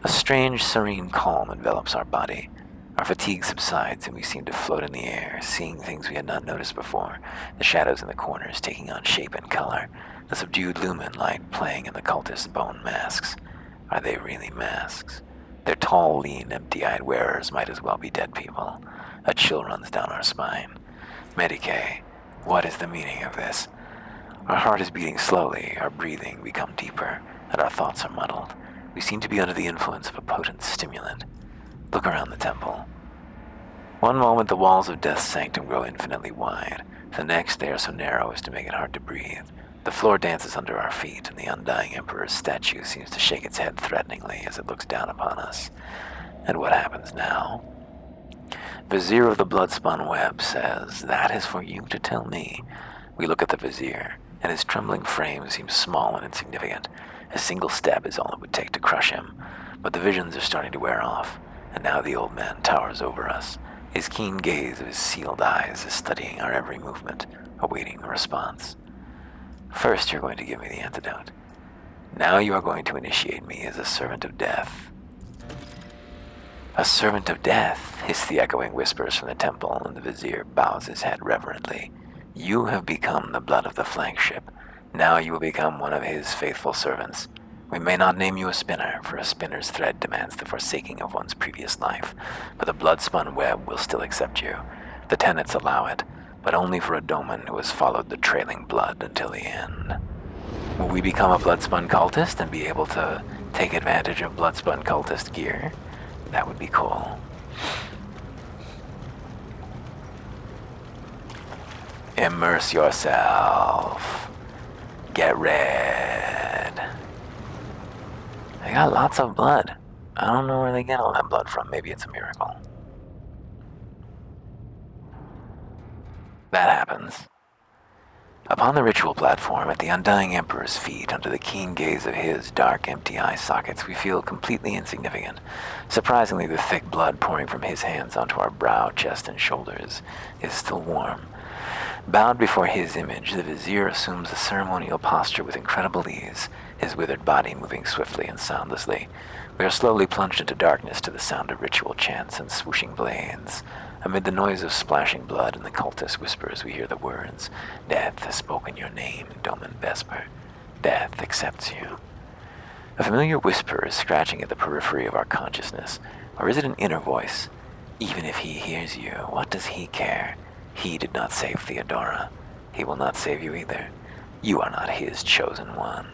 A strange, serene calm envelops our body. Our fatigue subsides and we seem to float in the air, seeing things we had not noticed before, the shadows in the corners taking on shape and color, the subdued lumen light playing in the cultists' bone masks. Are they really masks? Their tall, lean, empty-eyed wearers might as well be dead people. A chill runs down our spine. Medicae, what is the meaning of this? Our heart is beating slowly, our breathing become deeper, and our thoughts are muddled. We seem to be under the influence of a potent stimulant. Look around the temple. One moment the walls of Death's Sanctum grow infinitely wide. The next they are so narrow as to make it hard to breathe. The floor dances under our feet, and the undying Emperor's statue seems to shake its head threateningly as it looks down upon us. And what happens now? Vizier of the Bloodspun Web says, "That is for you to tell me." We look at the Vizier, and his trembling frame seems small and insignificant. A single step is all it would take to crush him, but the visions are starting to wear off, and now the old man towers over us. His keen gaze of his sealed eyes is studying our every movement, awaiting a response. First, you're going to give me the antidote. Now you are going to initiate me as a servant of death. A servant of death, hiss the echoing whispers from the temple, and the vizier bows his head reverently. You have become the blood of the flagship. Now you will become one of his faithful servants. We may not name you a spinner, for a spinner's thread demands the forsaking of one's previous life, but the blood-spun web will still accept you. The tenets allow it, but only for a domin who has followed the trailing blood until the end. Will we become a blood-spun cultist and be able to take advantage of blood-spun cultist gear? That would be cool. Immerse yourself. Get red. They got lots of blood. I don't know where they get all that blood from. Maybe it's a miracle. That happens. Upon the ritual platform, at the undying Emperor's feet, under the keen gaze of his dark, empty eye sockets, we feel completely insignificant. Surprisingly, the thick blood pouring from his hands onto our brow, chest, and shoulders is still warm. Bowed before his image, the vizier assumes a ceremonial posture with incredible ease, his withered body moving swiftly and soundlessly. We are slowly plunged into darkness to the sound of ritual chants and swooshing blades. Amid the noise of splashing blood and the cultist whispers, we hear the words, "Death has spoken your name, Domin Vesper. Death accepts you." A familiar whisper is scratching at the periphery of our consciousness, or is it an inner voice? Even if he hears you, what does he care? He did not save Theodora. He will not save you either. You are not his chosen one.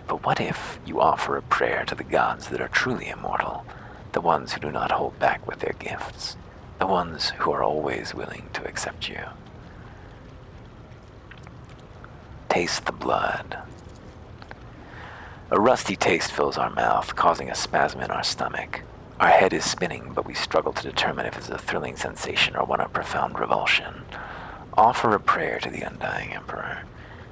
But what if you offer a prayer to the gods that are truly immortal, the ones who do not hold back with their gifts, the ones who are always willing to accept you? Taste the blood. A rusty taste fills our mouth, causing a spasm in our stomach. Our head is spinning, but we struggle to determine if it's a thrilling sensation or one of profound revulsion. Offer a prayer to the undying Emperor.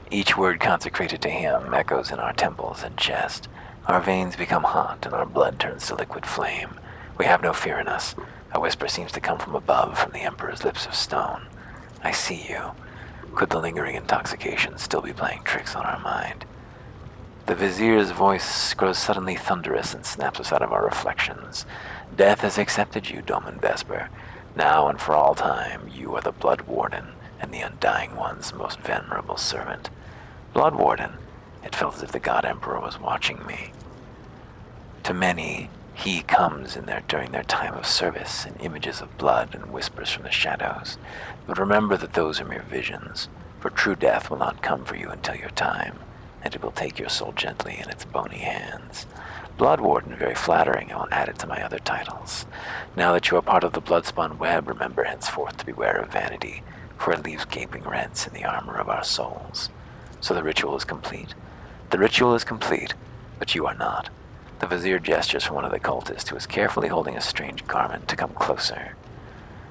Each word consecrated to him echoes in our temples and chest. Our veins become hot and our blood turns to liquid flame. We have no fear in us. A whisper seems to come from above, from the Emperor's lips of stone. I see you. Could the lingering intoxication still be playing tricks on our mind? The The Vizier's voice grows suddenly thunderous and snaps us out of our reflections. Death has accepted you, Domin Vesper. Now and for all time, you are the Blood Warden and the Undying One's most venerable servant. Blood Warden. It felt as if the God Emperor was watching me. To many, he comes during their time of service in images of blood and whispers from the shadows. But remember that those are mere visions, for true death will not come for you until your time, and it will take your soul gently in its bony hands. Blood Warden, very flattering. I will add it to my other titles. Now that you are part of the Bloodspun web, remember henceforth to beware of vanity, for it leaves gaping rents in the armor of our souls. So the ritual is complete. The ritual is complete, but you are not. The Vizier gestures for one of the cultists who is carefully holding a strange garment to come closer.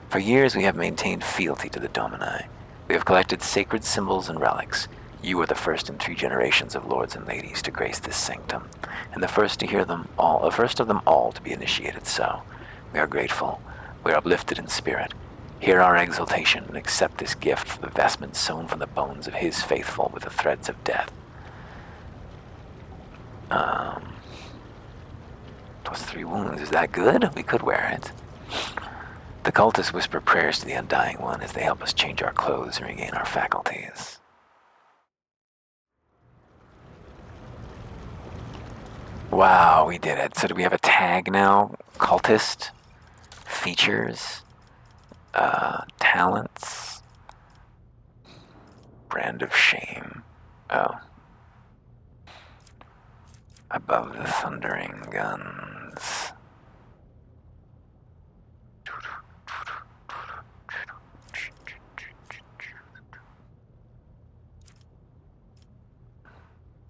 For years we have maintained fealty to the Domini. We have collected sacred symbols and relics. You are the first in 3 generations of lords and ladies to grace this sanctum, and the first of them all to be initiated so. We are grateful. We are uplifted in spirit. Hear our exultation and accept this gift for the vestment sewn from the bones of his faithful with the threads of death. Plus 3 wounds. Is that good? We could wear it. The cultists whisper prayers to the Undying One as they help us change our clothes and regain our faculties. Wow, we did it. So do we have a tag now? Cultist? Features? Talents? Brand of shame. Oh. Above the thundering guns.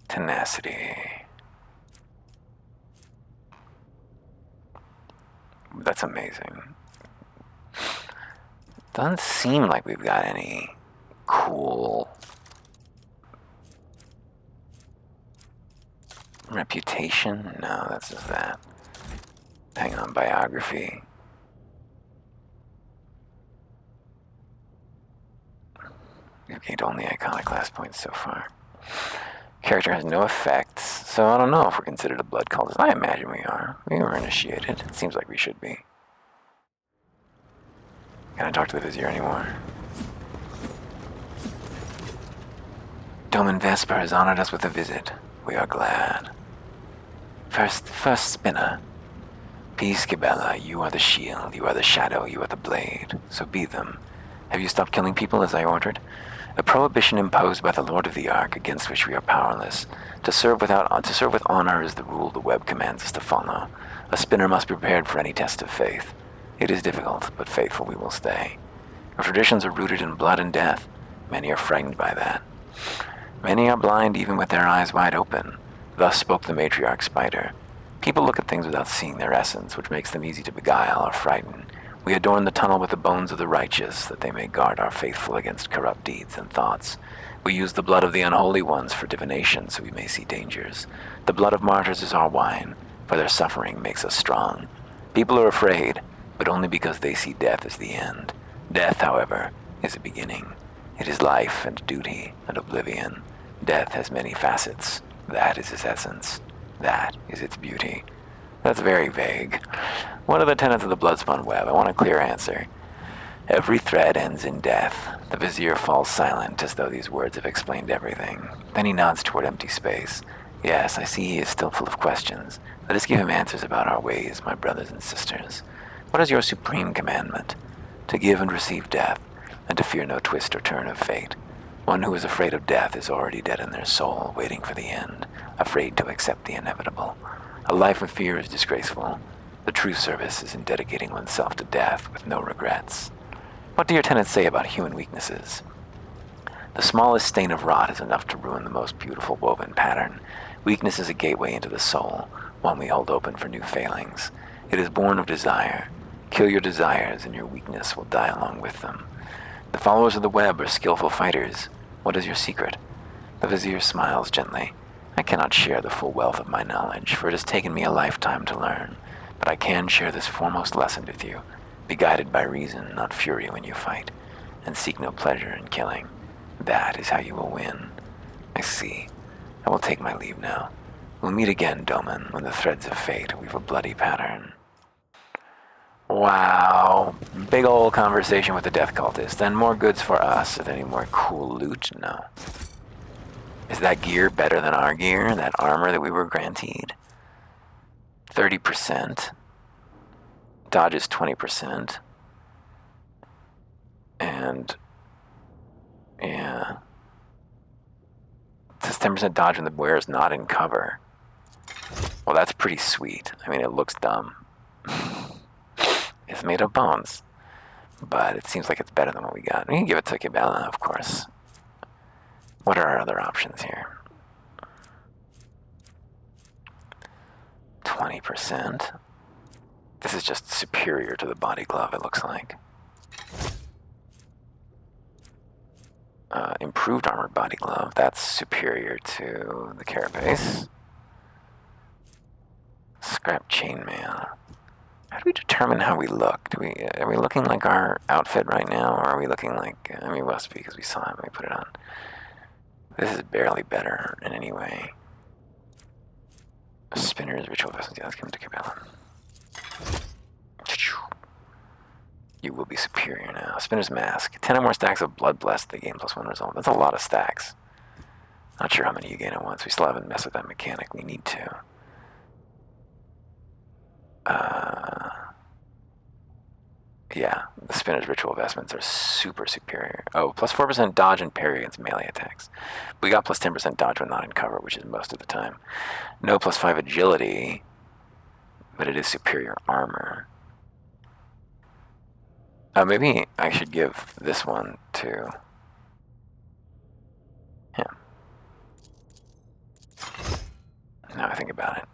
Tenacity. That's amazing. Doesn't seem like we've got any cool reputation. No, that's just that. Hang on, biography. We've gained only iconoclast points so far. Character has no effects, so I don't know if we're considered a blood cultist. I imagine we are. We were initiated. It seems like we should be. Can I talk to the Vizier anymore? Domin Vesper has honored us with a visit. We are glad. First Spinner. Peace, Gibella. You are the shield, you are the shadow, you are the blade. So be them. Have you stopped killing people as I ordered? A prohibition imposed by the Lord of the Ark against which we are powerless. To serve with honor is the rule the web commands us to follow. A spinner must be prepared for any test of faith. It is difficult, but faithful we will stay. Our traditions are rooted in blood and death. Many are frightened by that. Many are blind even with their eyes wide open. Thus spoke the matriarch Spider. People look at things without seeing their essence, which makes them easy to beguile or frighten. We adorn the tunnel with the bones of the righteous, that they may guard our faithful against corrupt deeds and thoughts. We use the blood of the unholy ones for divination, so we may see dangers. The blood of martyrs is our wine, for their suffering makes us strong. People are afraid, but only because they see death as the end. Death, however, is a beginning. It is life and duty and oblivion. Death has many facets. That is its essence. That is its beauty. That's very vague. What are the tenets of the Bloodspun web? I want a clear answer. Every thread ends in death. The Vizier falls silent, as though these words have explained everything. Then he nods toward empty space. Yes, I see he is still full of questions. Let us give him answers about our ways, my brothers and sisters. What is your supreme commandment? To give and receive death, and to fear no twist or turn of fate. One who is afraid of death is already dead in their soul, waiting for the end, afraid to accept the inevitable. A life of fear is disgraceful. The true service is in dedicating oneself to death with no regrets. What do your tenets say about human weaknesses? The smallest stain of rot is enough to ruin the most beautiful woven pattern. Weakness is a gateway into the soul, one we hold open for new failings. It is born of desire. Kill your desires, and your weakness will die along with them. The followers of the web are skillful fighters. What is your secret? The Vizier smiles gently. I cannot share the full wealth of my knowledge, for it has taken me a lifetime to learn. But I can share this foremost lesson with you. Be guided by reason, not fury when you fight, and seek no pleasure in killing. That is how you will win. I see. I will take my leave now. We'll meet again, Doman, when the threads of fate weave a bloody pattern. Wow. Big ol' conversation with the death cultist. And more goods for us. Is there any more cool loot? No. Is that gear better than our gear? That armor that we were granted? 30%. Dodge is 20%. And... yeah. It says 10% dodge when the wearer is not in cover. Well, that's pretty sweet. I mean, it looks dumb. It's made of bones. But it seems like it's better than what we got. We can give it to Cabela, of course. What are our other options here? 20%. This is just superior to the body glove, it looks like. Improved armored body glove. That's superior to the carapace. Scrap chainmail. How do we determine how we look? Are we looking like our outfit right now, or are we looking like? I mean, we must be because we saw him when we put it on. This is barely better in any way. Spinner's ritual vessels. Yeah, let's give him to Cabela. You will be superior now. Spinner's mask. 10 or more stacks of blood blessed the game +1 result. That's a lot of stacks. Not sure how many you gain at once. We still haven't messed with that mechanic. We need to. Yeah, the Spinner's ritual vestments are super superior. Oh, plus 4% dodge and parry against melee attacks. We got plus 10% dodge when not in cover, which is most of the time. No plus 5 agility, but it is superior armor. Maybe I should give this one to him. Now I think about it.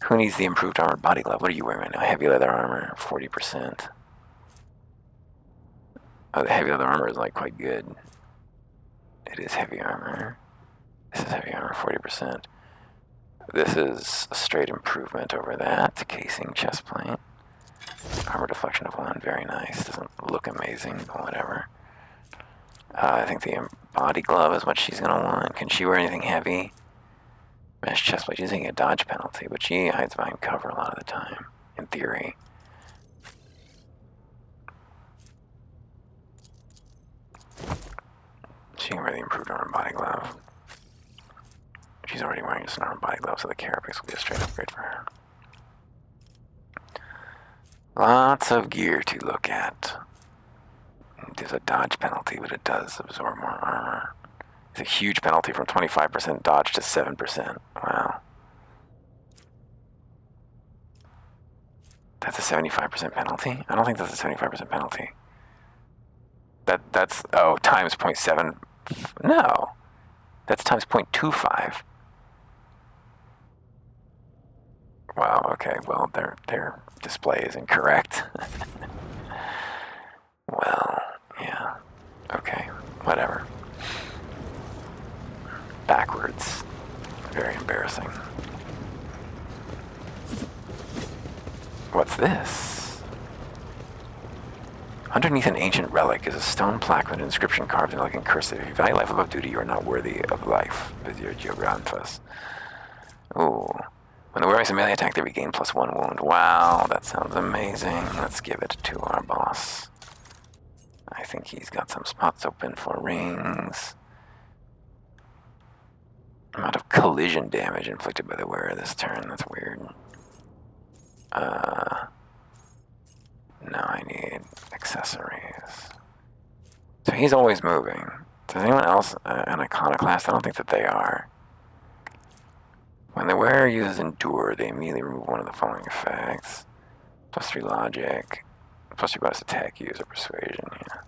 Who needs the improved armored body glove? What are you wearing right now? Heavy leather armor, 40%. Oh, the heavy leather armor is like quite good. It is heavy armor. This is heavy armor, 40%. This is a straight improvement over that. Casing, chest plate. Armor deflection of 1, very nice. Doesn't look amazing, but whatever. I think the body glove is what she's gonna want. Can she wear anything heavy? Mesh chestplate, she's taking a dodge penalty, but she hides behind cover a lot of the time, in theory. She can wear the improved armor body glove. She's already wearing just an armor body glove, so the carapace will be a straight upgrade for her. Lots of gear to look at. There's a dodge penalty, but it does absorb more armor. It's a huge penalty from 25% dodge to 7%. Wow. That's a 75% penalty? I don't think that's a 75% penalty. That's, oh, times 0.7. No. That's times 0.25. Wow, okay, well, their display is incorrect. Well, yeah. Okay, whatever. Backwards. Very embarrassing. What's this? Underneath an ancient relic is a stone plaque with an inscription carved in elegant cursive. If you value life above duty, you are not worthy of life. Vizier Geogranthus. Ooh. When the wearer makes a melee attack, they regain +1 wound. Wow, that sounds amazing. Let's give it to our boss. I think he's got some spots open for rings. Amount of collision damage inflicted by the wearer this turn. That's weird. Now I need accessories. So he's always moving. Does anyone else an iconoclast? I don't think that they are. When the wearer uses Endure, they immediately remove one of the following effects. +3 logic, +3 bonus attack, use, or persuasion, yeah.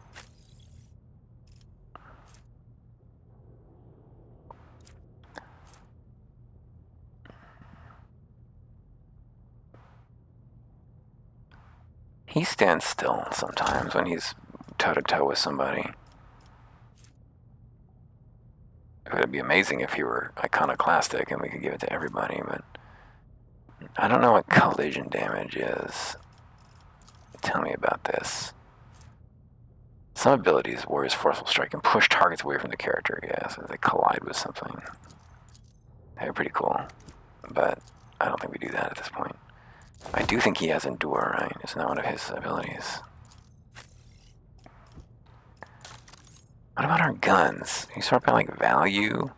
He stands still sometimes when he's toe-to-toe with somebody. It would be amazing if he were iconoclastic and we could give it to everybody, but I don't know what collision damage is. Tell me about this. Some abilities, Warrior's Forceful Strike, can push targets away from the character, yes, as they collide with something. They're pretty cool, but I don't think we do that at this point. I do think he has Endure, right? Isn't that one of his abilities? What about our guns? Can you sort by like value?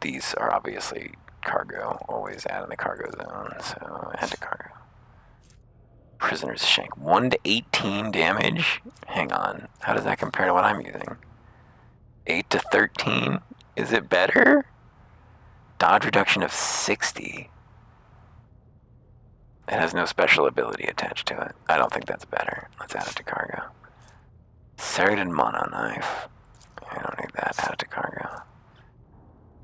These are obviously cargo, always add in the cargo zone, so add to cargo. Prisoner's Shank, 1 to 18 damage? Hang on, how does that compare to what I'm using? 8 to 13? Is it better? Dodge reduction of 60. It has no special ability attached to it. I don't think that's better. Let's add it to cargo. Serrated Mono Knife. I don't need that. Add it to cargo.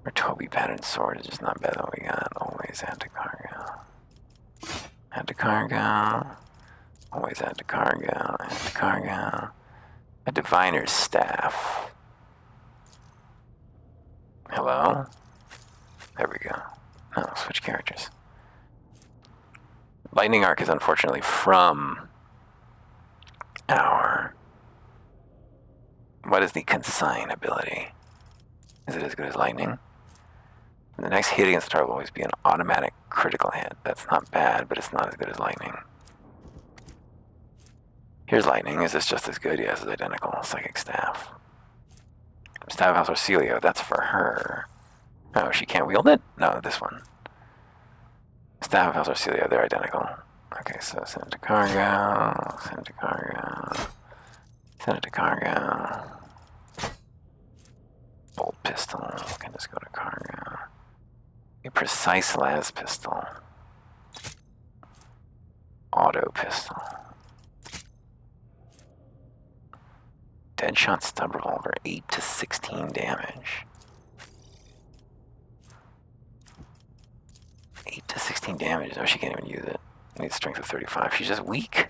Our Toby Pattern Sword is just not better than what we got. Always add to cargo. Add to cargo. Always add to cargo. Add to cargo. A Diviner's Staff. Hello? There we go. Oh, switch characters. Lightning Arc is unfortunately from our... What is the Consign ability? Is it as good as Lightning? The next hit against the target will always be an automatic critical hit. That's not bad, but it's not as good as Lightning. Here's Lightning. Is this just as good? Yes, it's identical. Psychic Staff. Staff of House Orcelio, that's for her. Oh, she can't wield it? No, this one. Staff of House Orcelio, they're identical. Okay, so send it to cargo, send it to cargo, send it to cargo. Bolt pistol, can just go to cargo. A precise las pistol. Auto pistol. Deadshot stub revolver, 8 to 16 damage. 8 to 16 damage. Oh, she can't even use it. Needs strength of 35. She's just weak.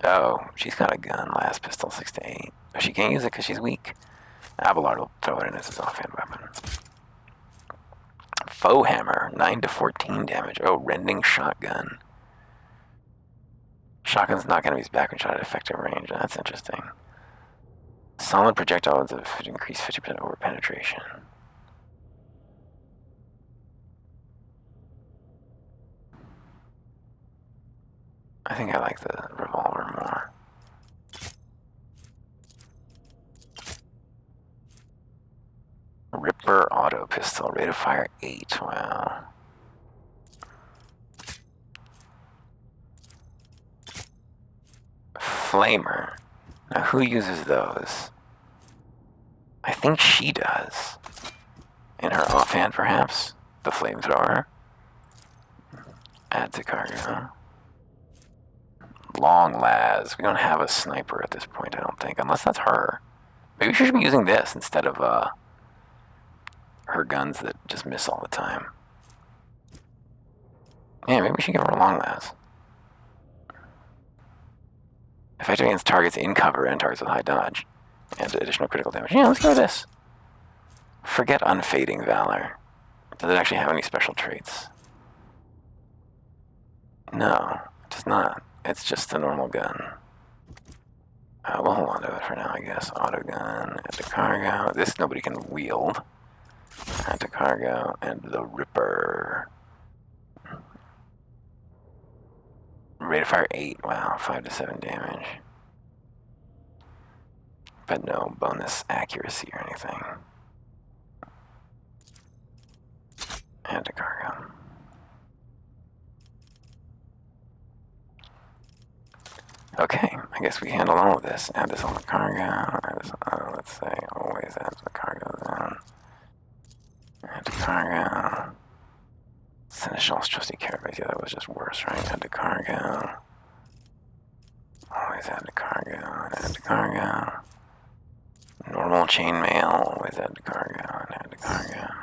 Oh, she's got a gun. Last pistol, 6 to 8. Oh, she can't use it because she's weak. Abelard will throw it in as his offhand weapon. Foe Hammer, 9 to 14 damage. Oh, Rending Shotgun. Shotgun's knock enemies back when shot at effective range. That's interesting. Solid projectiles of increased 50% over penetration. I think I like the revolver more. Ripper auto pistol, rate of fire 8. Wow. Flamer. Now, who uses those? I think she does. In her offhand, perhaps? The flamethrower. Add to cargo. Long las. We don't have a sniper at this point, I don't think. Unless that's her. Maybe she should be using this instead of her guns that just miss all the time. Yeah, maybe we should give her a long las. Effective against targets in cover and targets with high dodge. And additional critical damage. Yeah, let's go with this. Forget Unfading Valor. Does it actually have any special traits? No, it does not. It's just a normal gun. We'll hold on to it for now, I guess. Auto gun, add to cargo. This nobody can wield. Add to cargo, and the Ripper. Rate of fire 8, wow, 5 to 7 damage. But no bonus accuracy or anything. Add to cargo. Okay, I guess we handle all of this. Add this on the cargo. Add this, let's say, always add to the cargo zone. Add to cargo. Seneschal's Trusty Carapace. Yeah, that was just worse, right? Add to cargo. Always add to cargo. And add to cargo. Normal chainmail. Always add to cargo. And add to cargo.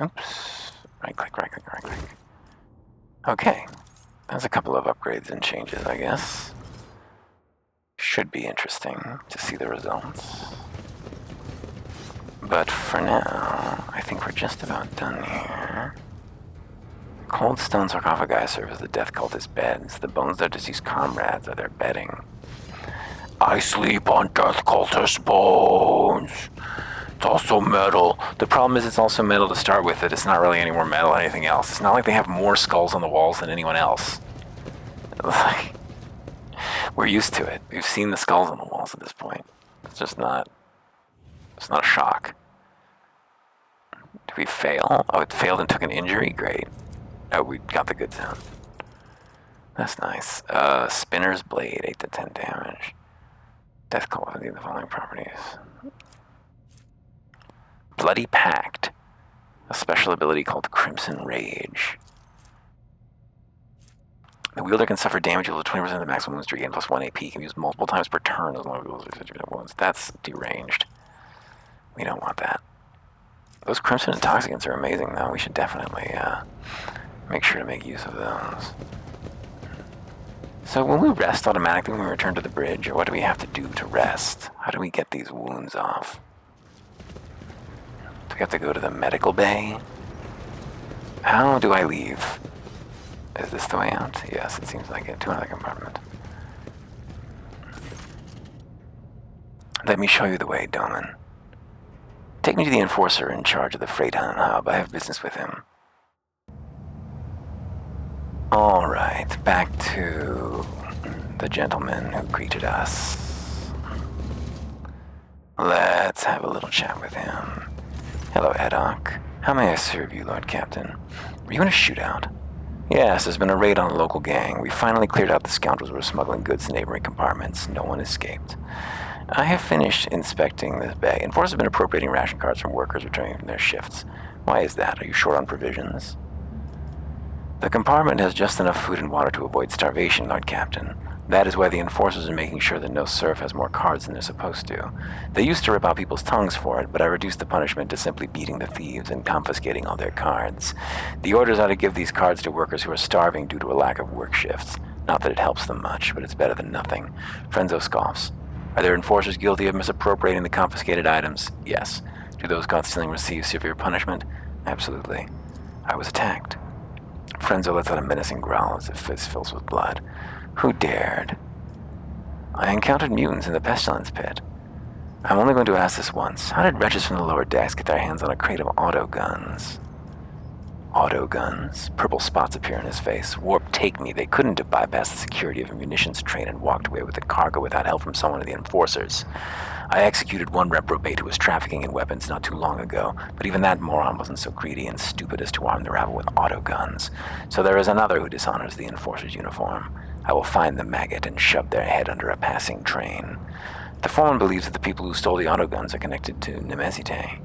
Oops. Right click, right click, right click. Okay. There's a couple of upgrades and changes, I guess. Should be interesting to see the results. But for now, I think we're just about done here. Cold stone sarcophagi serve as the death cultist beds. The bones of their deceased comrades are their bedding. I sleep on death cultist bones. It's also metal. The problem is it's also metal to start with. It's not really any more metal than anything else. It's not like they have more skulls on the walls than anyone else. Like, we're used to it. We've seen the skulls on the walls at this point. It's just not... It's not a shock. Did we fail? Oh, it failed and took an injury? Great. Oh, we got the good sound. That's nice. Spinner's Blade, 8 to 10 damage. Death Cult with the following properties. Bloody Pact. A special ability called Crimson Rage. The wielder can suffer damage equal to 20% of the maximum wounds to regain plus 1 AP. Can be used multiple times per turn as long as it wields 50% wounds. That's deranged. We don't want that. Those Crimson Intoxicants are amazing, though. We should definitely make sure to make use of those. So will we rest automatically when we return to the bridge, or what do we have to do to rest? How do we get these wounds off? Do we have to go to the medical bay? How do I leave? Is this the way out? Yes, it seems like it. To another compartment. Let me show you the way, Doman. Take me to the Enforcer in charge of the Freight Hub. I have business with him. Alright, back to the gentleman who greeted us. Let's have a little chat with him. Hello, Eddock. How may I serve you, Lord Captain? Were you in a shootout? Yes, there's been a raid on a local gang. We finally cleared out the scoundrels who were smuggling goods to neighboring compartments. No one escaped. I have finished inspecting this bay. Enforcers have been appropriating ration cards from workers returning from their shifts. Why is that? Are you short on provisions? The compartment has just enough food and water to avoid starvation, Lord Captain. That is why the enforcers are making sure that no serf has more cards than they're supposed to. They used to rip out people's tongues for it, but I reduced the punishment to simply beating the thieves and confiscating all their cards. The orders are to give these cards to workers who are starving due to a lack of work shifts. Not that it helps them much, but it's better than nothing. Frenzo scoffs. Are there enforcers guilty of misappropriating the confiscated items? Yes. Do those caught stealing receive severe punishment? Absolutely. I was attacked. Frenzo lets out a menacing growl as if his fills with blood. Who dared? I encountered mutants in the pestilence pit. I'm only going to ask this once. How did wretches from the lower decks get their hands on a crate of auto guns? Auto guns? Purple spots appear in his face. Warp take me. They couldn't have bypassed the security of a munitions train and walked away with the cargo without help from someone of the enforcers. I executed one reprobate who was trafficking in weapons not too long ago, but even that moron wasn't so greedy and stupid as to arm the rabble with auto guns. So there is another who dishonors the enforcer's uniform. I will find the maggot and shove their head under a passing train. The foreman believes that the people who stole the auto guns are connected to Nemesite.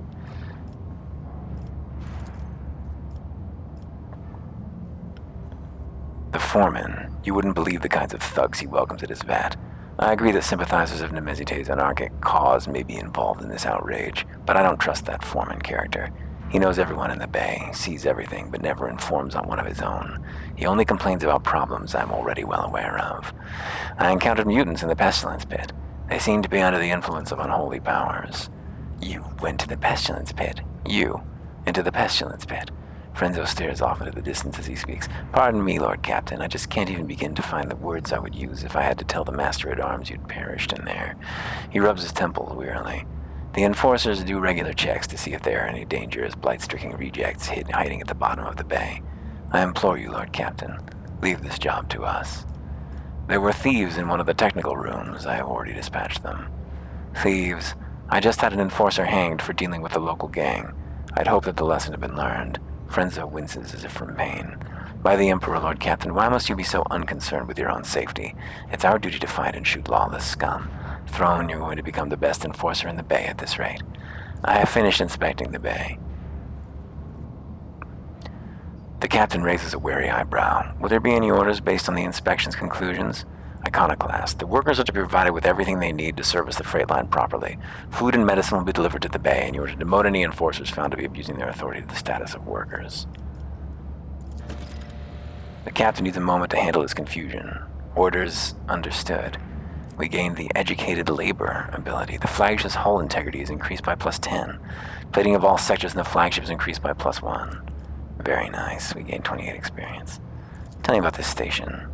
The foreman, you wouldn't believe the kinds of thugs he welcomes at his vat. I agree that sympathizers of Nemesite's anarchic cause may be involved in this outrage, but I don't trust that foreman character. He knows everyone in the bay, sees everything, but never informs on one of his own. He only complains about problems I'm already well aware of. I encountered mutants in the pestilence pit. They seem to be under the influence of unholy powers. You went to the pestilence pit. You, into the pestilence pit. Frenzo stares off into the distance as he speaks. Pardon me, Lord Captain, I just can't even begin to find the words I would use if I had to tell the Master-at-Arms you'd perished in there. He rubs his temples wearily. The enforcers do regular checks to see if there are any dangerous, blight-stricken rejects hiding at the bottom of the bay. I implore you, Lord Captain, leave this job to us. There were thieves in one of the technical rooms. I have already dispatched them. Thieves. I just had an enforcer hanged for dealing with the local gang. I'd hoped that the lesson had been learned. Frenzo winces as if from pain. By the Emperor, Lord Captain, why must you be so unconcerned with your own safety? It's our duty to fight and shoot lawless scum. Throne, you're going to become the best enforcer in the bay at this rate. I have finished inspecting the bay. The captain raises a wary eyebrow. Will there be any orders based on the inspection's conclusions? Iconoclast. The workers are to be provided with everything they need to service the freight line properly. Food and medicine will be delivered to the bay, and you are to demote any enforcers found to be abusing their authority to the status of workers. The captain needs a moment to handle his confusion. Orders understood. We gained the Educated Labor ability. The flagship's hull integrity is increased by +10. Plating of all sectors in the flagship is increased by +1. Very nice. We gained 28 experience. Tell me about this station.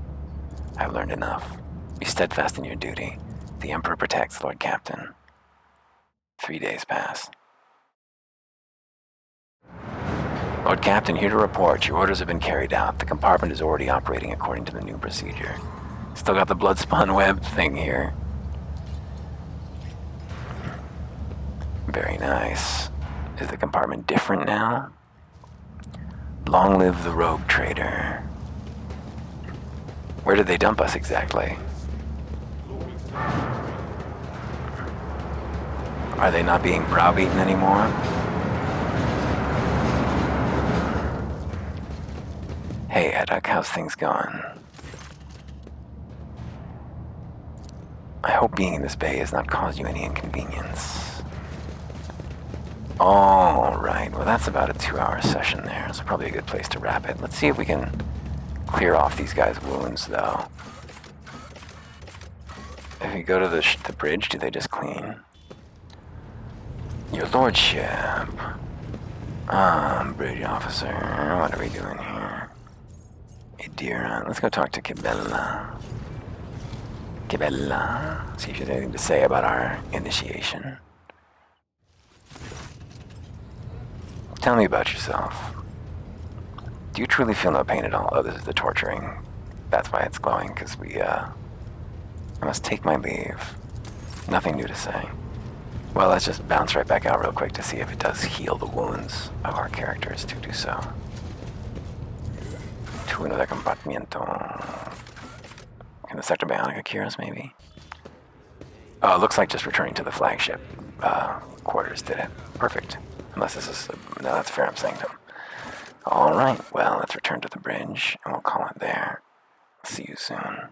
I've learned enough. Be steadfast in your duty. The Emperor protects, Lord Captain. 3 days pass. Lord Captain, here to report. Your orders have been carried out. The compartment is already operating according to the new procedure. Still got the blood-spawn web thing here. Very nice. Is the compartment different now? Long live the rogue trader. Where did they dump us exactly? Are they not being browbeaten anymore? Hey, Eduk, how's things going? I hope being in this bay has not caused you any inconvenience. All right, well that's about a 2-hour session there. It's probably a good place to wrap it. Let's see if we can clear off these guys' wounds, though. If you go to the bridge, do they just clean? Your lordship. Bridge officer, what are we doing here? Idira, let's go talk to Kibella. Kibella, see if she has anything to say about our initiation. Tell me about yourself. Do you truly feel no pain at all? Oh, this is the torturing. That's why it's glowing, because I must take my leave. Nothing new to say. Well, let's just bounce right back out real quick to see if it does heal the wounds of our characters to do so. To another compartimiento. Can the Sector Bionica cure us, maybe? Oh, it looks like just returning to the flagship quarters did it. Perfect. Unless this is... no, that's Ferrum Sanctum. Alright, well, let's return to the bridge, and we'll call it there. See you soon.